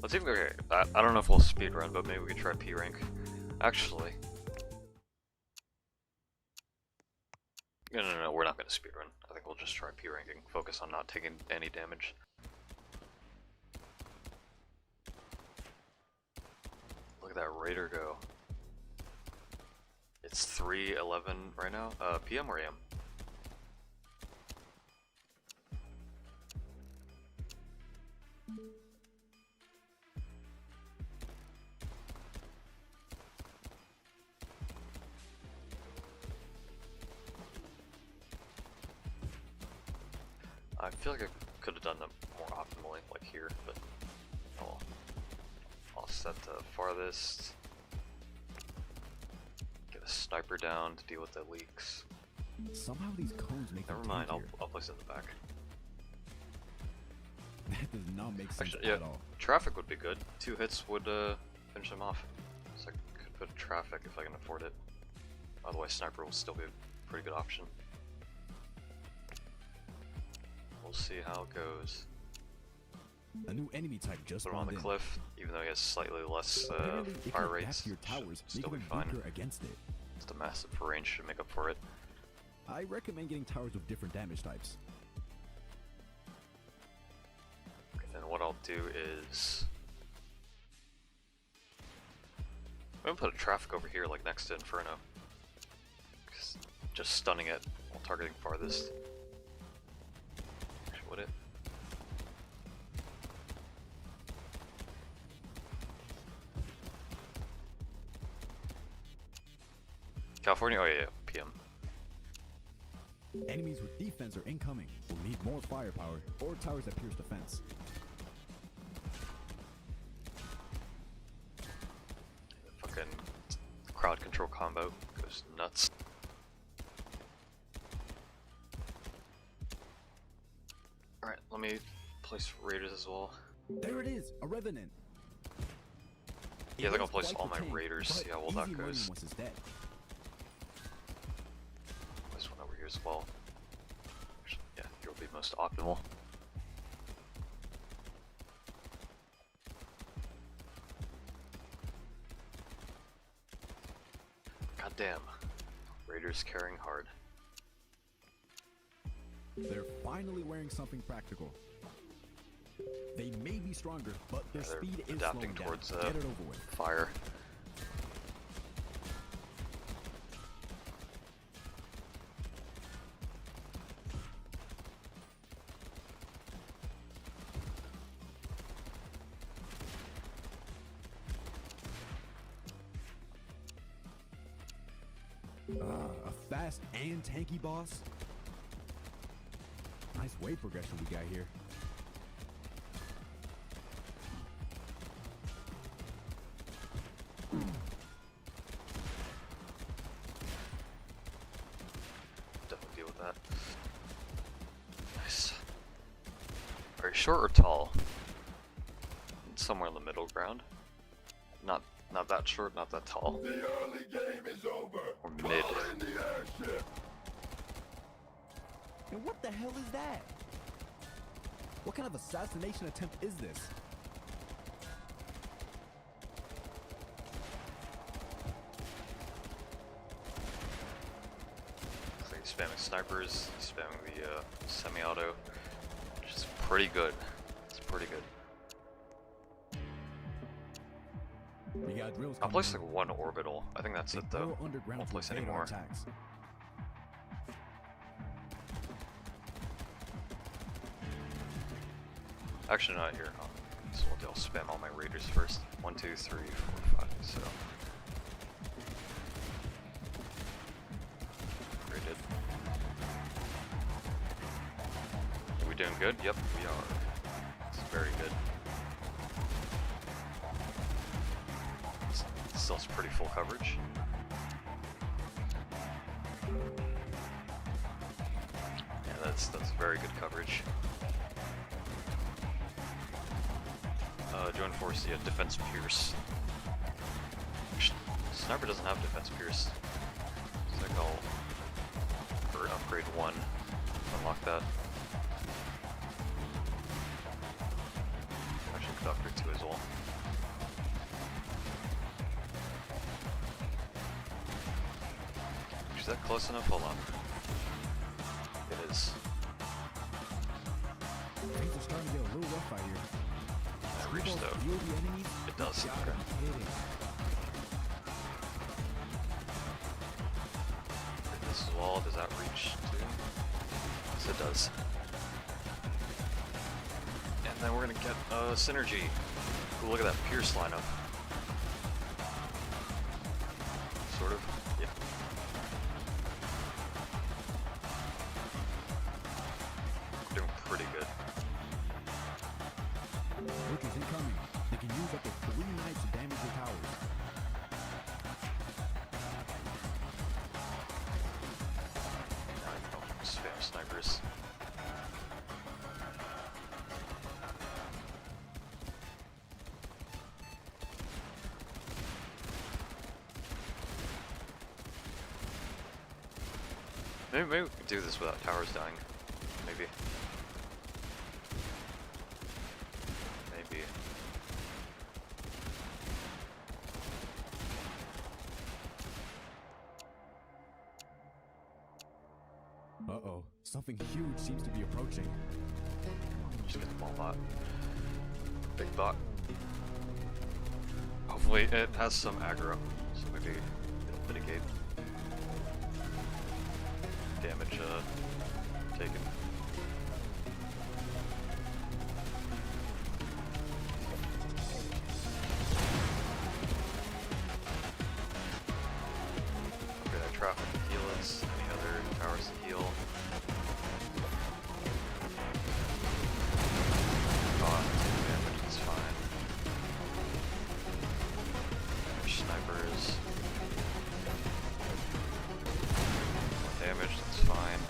S1: Let's even okay. I don't know if we'll speedrun, but maybe we can try P rank. Actually. No, we're not going to speedrun. I think we'll just try P ranking. Focus on not taking any damage. Look at that Raider go. It's 3:11 right now. PM or AM? I feel like I could have done them more optimally, like here, but oh, I'll set the farthest. Get a sniper down to deal with the leaks.
S3: Somehow these cones make
S1: Never
S3: them
S1: mind,
S3: tankier.
S1: I'll place it in the back.
S3: That does not make sense
S1: Actually, yeah,
S3: at all.
S1: traffic would be good. 2 hits would finish them off. So I could put traffic if I can afford it. Otherwise, sniper will still be a pretty good option. We'll see how it goes.
S3: A new enemy type just
S1: Put him on
S3: spawned
S1: the
S3: in.
S1: cliff, even though he has slightly less
S3: Apparently, it
S1: fire
S3: can adapt
S1: rates.
S3: to your
S1: Should
S3: towers,
S1: still
S3: making
S1: be
S3: them
S1: fine.
S3: weaker against it.
S1: Just a massive range should make up for it.
S3: I recommend getting towers with different damage types.
S1: what I'll do is I'm gonna put a traffic over here, like next to Inferno. Just stunning it while targeting farthest. Actually, would it? California? Oh yeah, PM.
S3: Enemies with defense are incoming. Will need more firepower or towers that pierce the fence.
S1: Fucking crowd control combo goes nuts. Alright, let me place raiders as well.
S3: There it is, a revenant.
S1: Yeah, I think I'll
S3: It
S1: place
S3: was
S1: all
S3: quite
S1: my
S3: the
S1: raiders,
S3: tank,
S1: see how well
S3: but
S1: that
S3: easy
S1: goes.
S3: money once it's dead.
S1: Place one over here as well. Actually, yeah, here will be most optimal. Goddamn. Raiders carrying hard.
S3: They're finally wearing something practical. They may be stronger, but their
S1: Yeah, they're
S3: speed is
S1: adapting
S3: slowing down.
S1: towards
S3: Get it over with.
S1: fire.
S3: A fast and tanky boss. Nice weight progression we got here.
S1: Definitely deal with that. Nice. Are you short or tall? Somewhere in the middle ground. Not that short, not that tall.
S4: The early game is over.
S1: Or mid.
S4: Call in the airship.
S3: And what the hell is that? What kind of assassination attempt is this?
S1: Looks like he's spamming snipers, he's spamming the semi-auto, which is pretty good. It's pretty good.
S3: We got drills
S1: I'll
S3: coming
S1: place
S3: in.
S1: like one orbital. I think that's
S3: They
S1: it though.
S3: burrow underground
S1: Won't
S3: to
S1: place
S3: evade
S1: any
S3: our
S1: more.
S3: attacks.
S1: Actually, not here. So I'll spam all my raiders first. 1, 2, 3, 4, 5. So. Raided. Are we doing good? Yep, we are. It's very good. Still has pretty full coverage. Yeah, that's very good coverage. Join force, yeah, defense pierce. Sniper doesn't have defense pierce. So I think I'll upgrade 1, unlock that. Actually could upgrade 2 as well. Is that close enough? Hold on. It is.
S3: Things are starting to get a little rough out here.
S1: That reached though.
S3: Feel the enemies?
S1: It does.
S3: Gotta
S1: Okay.
S3: be kidding.
S1: This as well, does that reach too? Yes, it does. And then we're gonna get synergy. Ooh, look at that Pierce lineup. Sort of. Yeah. Doing pretty good.
S3: Butchers incoming. They can use up to 3 knights to damage your towers.
S1: Now I can spam snipers. Maybe we could do this without towers dying. Maybe. Maybe.
S3: Uh-oh. Something huge seems to be approaching.
S1: Just get the ball bot. Big bot. Hopefully it has some aggro, so maybe it'll mitigate damage taken. Okay, that traffic to heal us. Any other towers to heal? Damage, that's fine. Snipers. More damage, that's fine.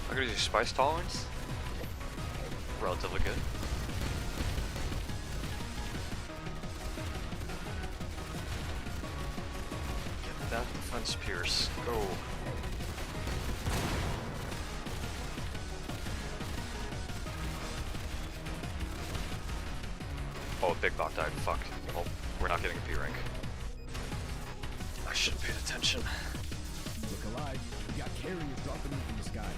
S1: Look at your spice tolerance. Relatively good. Get that defense pierce. Go. Oh, big bot died. Fuck. Well, we're not getting a P rank. I should have paid attention.
S3: Look alive. We got carriers dropping in from the sky.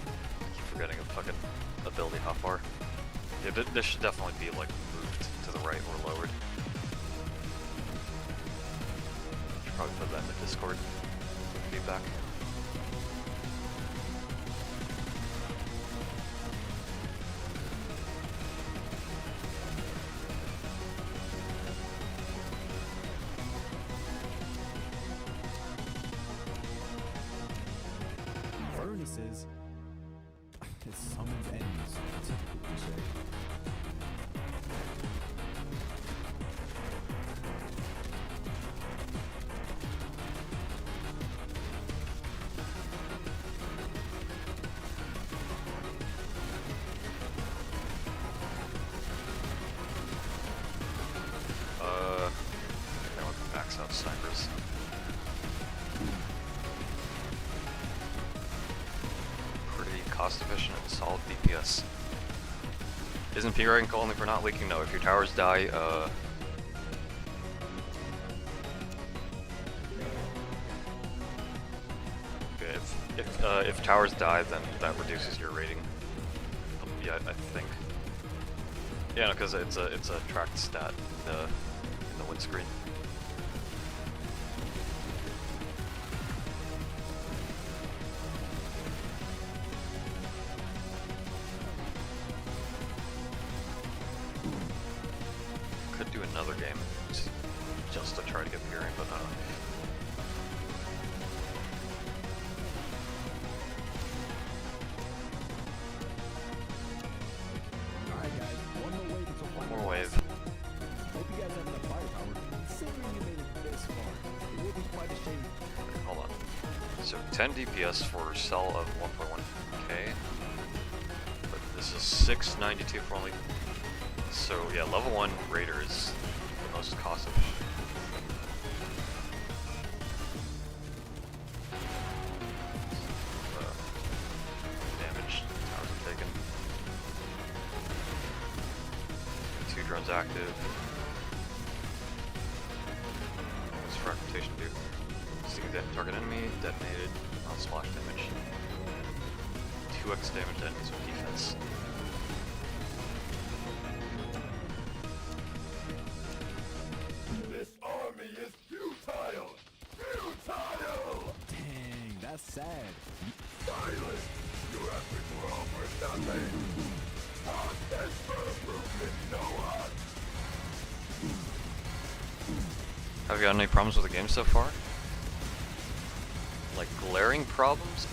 S1: I keep forgetting a fucking ability hotbar. Yeah, this should definitely be like moved to the right or lowered. Should probably put that in the Discord feedback.
S3: Furnaces. It summons enemies. Typical cliche.
S1: Now we can max out snipers. Pretty cost efficient and solid DPS. Isn't P rank only for not leaking? No, if your towers die, okay, if towers die, then that reduces your rating. Yeah, I think. Yeah, no, because it's a tracked stat in the windscreen. Could do another game just to try to get P rank, but
S3: Alright guys, one more wave until final
S1: more wave.
S3: boss. Hope you guys have enough firepower. Considering you made it this far, it would be quite a shame.
S1: Okay, hold on. So 10 DPS for cell of 1.1k, but this is 692 for only. So yeah, level 1 Raider is the most cost efficient. Damage towers are taken. 2 drones active. What's fragmentation do? Sting dead target enemy, detonated, non-splash damage. 2x damage to enemies with defense.
S4: This army is futile! Futile!
S3: Dang, that's sad.
S4: Silence! Your efforts were all for nothing! Hostage for improvement, no one!
S1: Have you had any problems with the game so far? Like glaring problems?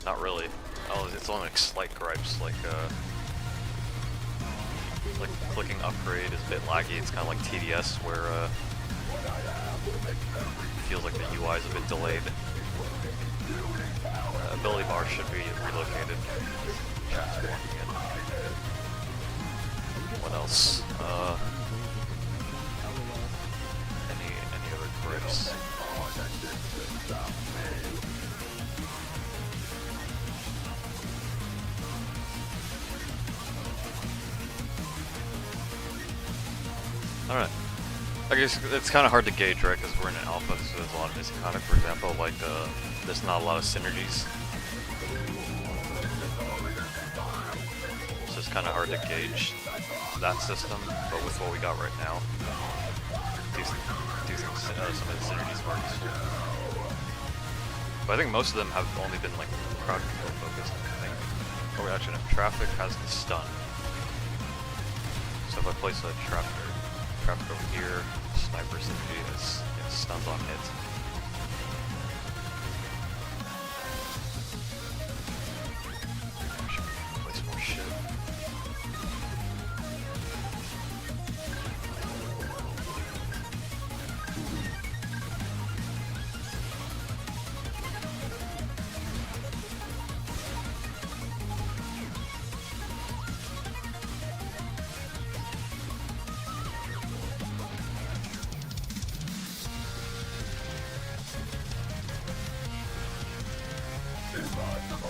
S1: Not really. Oh, it's only like slight gripes, like clicking upgrade is a bit laggy. It's kind of like TDS where it feels like the UI is a bit delayed. Ability bar should be relocated. What else? Any other grips? Alright. I guess it's kind of hard to gauge, right? Because we're in an alpha, so there's a lot of missing content. For example, like there's not a lot of synergies, so it's kind of hard to gauge that system. But with what we got right now, do think some of the synergies are useful. But I think most of them have only been like crowd control focused. I think. Oh, actually, no. Traffic has the stun. So if I place a traffic over here, sniper synergy is stuns on hit. I should place more shit.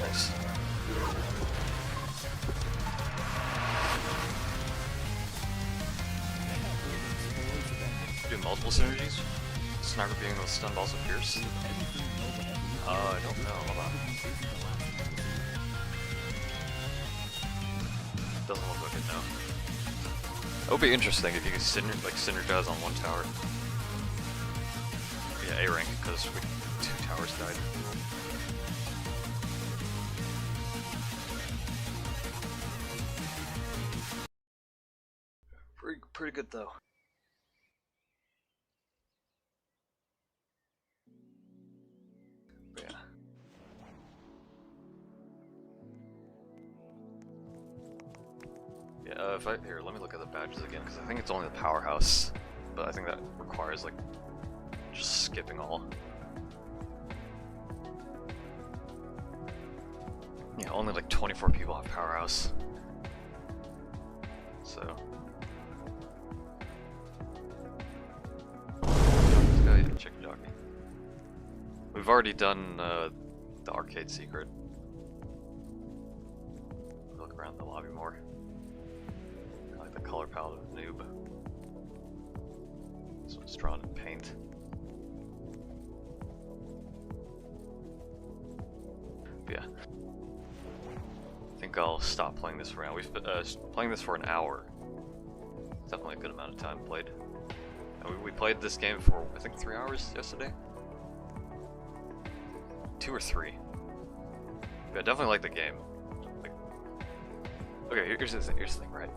S1: Nice. Do multiple synergies? Sniper being able to stun balls of Pierce? I don't know, hold on. Doesn't look like it now. That would be interesting if you could synergize on one tower. Yeah, A rank, because 2 towers died. Pretty good though. But yeah. Yeah, here, let me look at the badges again, because I think it's only the Powerhouse, but I think that requires like just skipping all. Yeah, only like 24 people have Powerhouse. So let's go ahead and check jockey. We've already done the arcade secret. Look around the lobby more. I like the color palette of noob. This one's drawn in paint. But yeah. I think I'll stop playing this for now. We've been playing this for an hour. It's definitely a good amount of time played. And we played this game for, I think, 3 hours yesterday? 2 or 3. Yeah, I definitely like the game. Like, okay, here's the thing, right?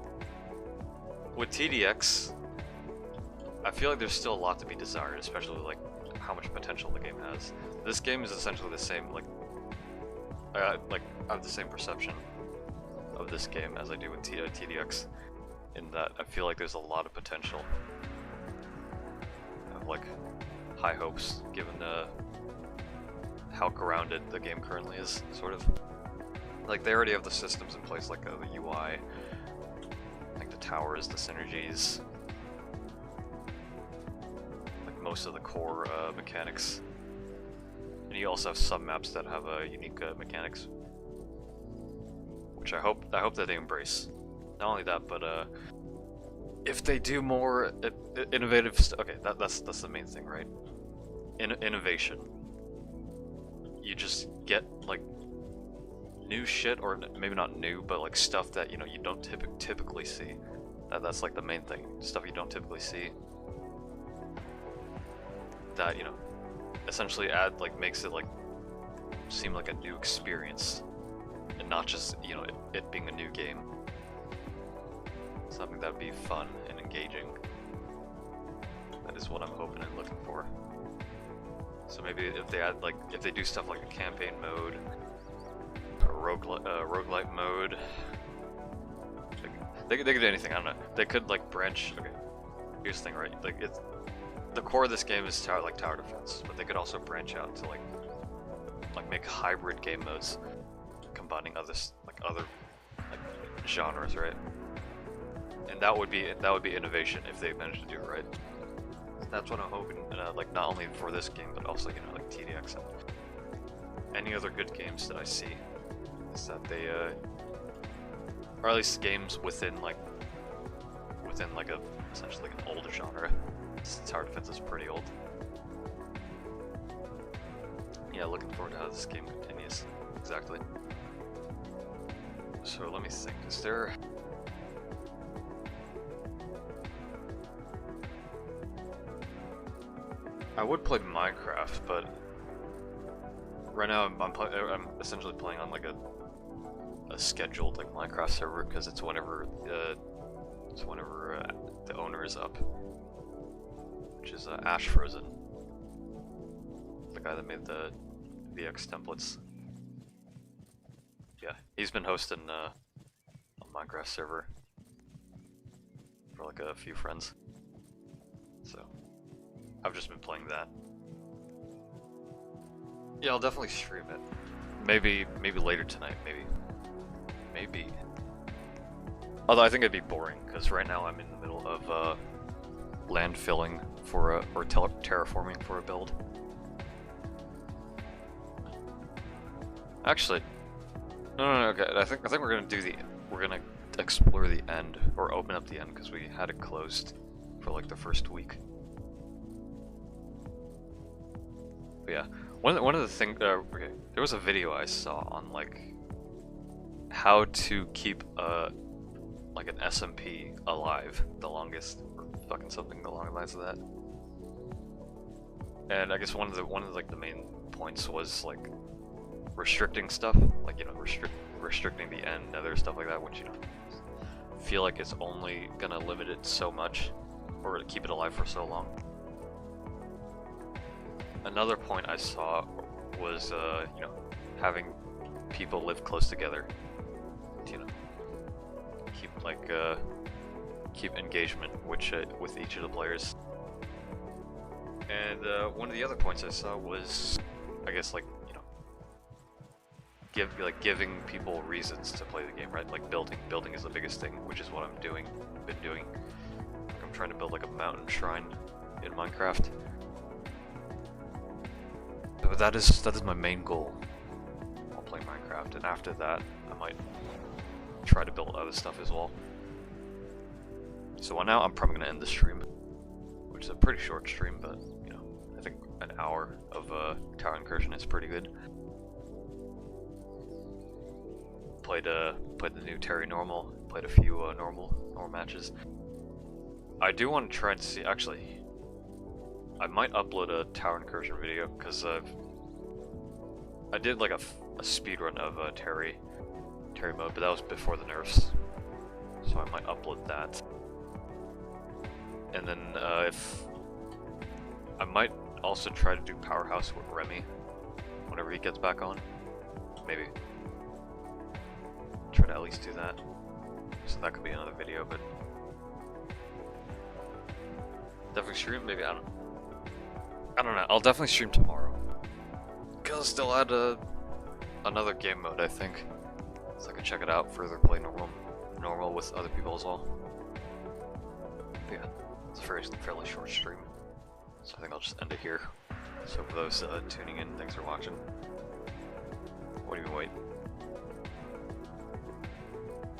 S1: With TDX, I feel like there's still a lot to be desired, especially like how much potential the game has. This game is essentially the same, I have the same perception of this game as I do with TDX, in that I feel like there's a lot of potential. I have like high hopes given how grounded the game currently is, sort of. Like they already have the systems in place, like the UI, like the towers, the synergies, like most of the core mechanics. And you also have some maps that have unique mechanics, which I hope that they embrace. Not only that, but if they do more innovative stuff. Okay, that's the main thing, right? Innovation. You just get like new shit, or maybe not new, but like stuff that you don't typically see. That's like the main thing. Stuff you don't typically see. That essentially makes it like seem like a new experience, and not just it being a new game. Something that'd be fun and engaging. That is what I'm hoping and looking for. So maybe if they add if they do stuff like a campaign mode, a roguelite mode, they could do anything. I don't know. They could branch. Okay, here's the thing, right? It's the core of this game is tower defense, but they could also branch out to make hybrid game modes, combining other genres, right? And that would be innovation if they managed to do it right. That's what I'm hoping, not only for this game, but also like TDX and any other good games that I see, is that they or at least games within a essentially an older genre, This tower defense is pretty old. Yeah, looking forward to how this game continues. Exactly. So let me think, is there... I would play Minecraft, but right now I'm essentially playing on like a scheduled like Minecraft server because it's whenever the owner is up, which is Ash Frozen, the guy that made the VX templates. Yeah, he's been hosting a Minecraft server for like a few friends, so I've just been playing that. Yeah, I'll definitely stream it. Maybe later tonight, maybe. Although I think it'd be boring, because right now I'm in the middle of land filling for or terraforming for a build. Actually, no, okay. I think we're gonna explore the end, or open up the end, because we had it closed for like the first week. But yeah, one of the things, okay, there was a video I saw on like how to keep like an SMP alive the longest, or fucking something along the lines of that. And I guess one of the like the main points was like restricting stuff, like, you know, restricting the end, nether, stuff like that, which, you know, feel like it's only gonna limit it so much, or keep it alive for so long. Another point I saw was, you know, having people live close together to, you know, keep engagement with each of the players. And one of the other points I saw was, I guess, like, you know, giving people reasons to play the game, right? Like building is the biggest thing, which is what I'm doing. Been doing. I'm trying to build like a mountain shrine in Minecraft. But that is my main goal while playing Minecraft, and after that I might try to build other stuff as well. So now I'm probably gonna end the stream, which is a pretty short stream, but, you know, I think an hour of Tower Incursion is pretty good. Played the new Terry normal, played a few normal matches. I do want to try and see, actually, I might upload a Tower Incursion video, because I did like a speedrun of Terry mode, but that was before the nerfs, so I might upload that. And then if I might also try to do Powerhouse with Remy whenever he gets back on, maybe try to at least do that. So that could be another video, but definitely stream. Maybe I don't know. I'll definitely stream tomorrow, cause I'll still add another game mode, I think, so I can check it out further, play normal with other people as well. But yeah, it's a fairly short stream, so I think I'll just end it here. So for those tuning in, thanks for watching. What do you wait?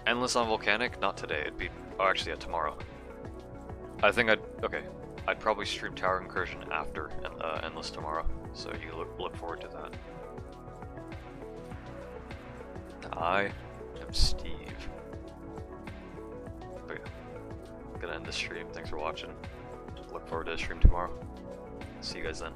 S1: Endless on Volcanic? Not today. It'd be, oh, actually, yeah, tomorrow. I think I'd probably stream Tower Incursion after Endless tomorrow, so you look forward to that. I am Steve. But yeah, I'm gonna end the stream. Thanks for watching. Look forward to the stream tomorrow. See you guys then.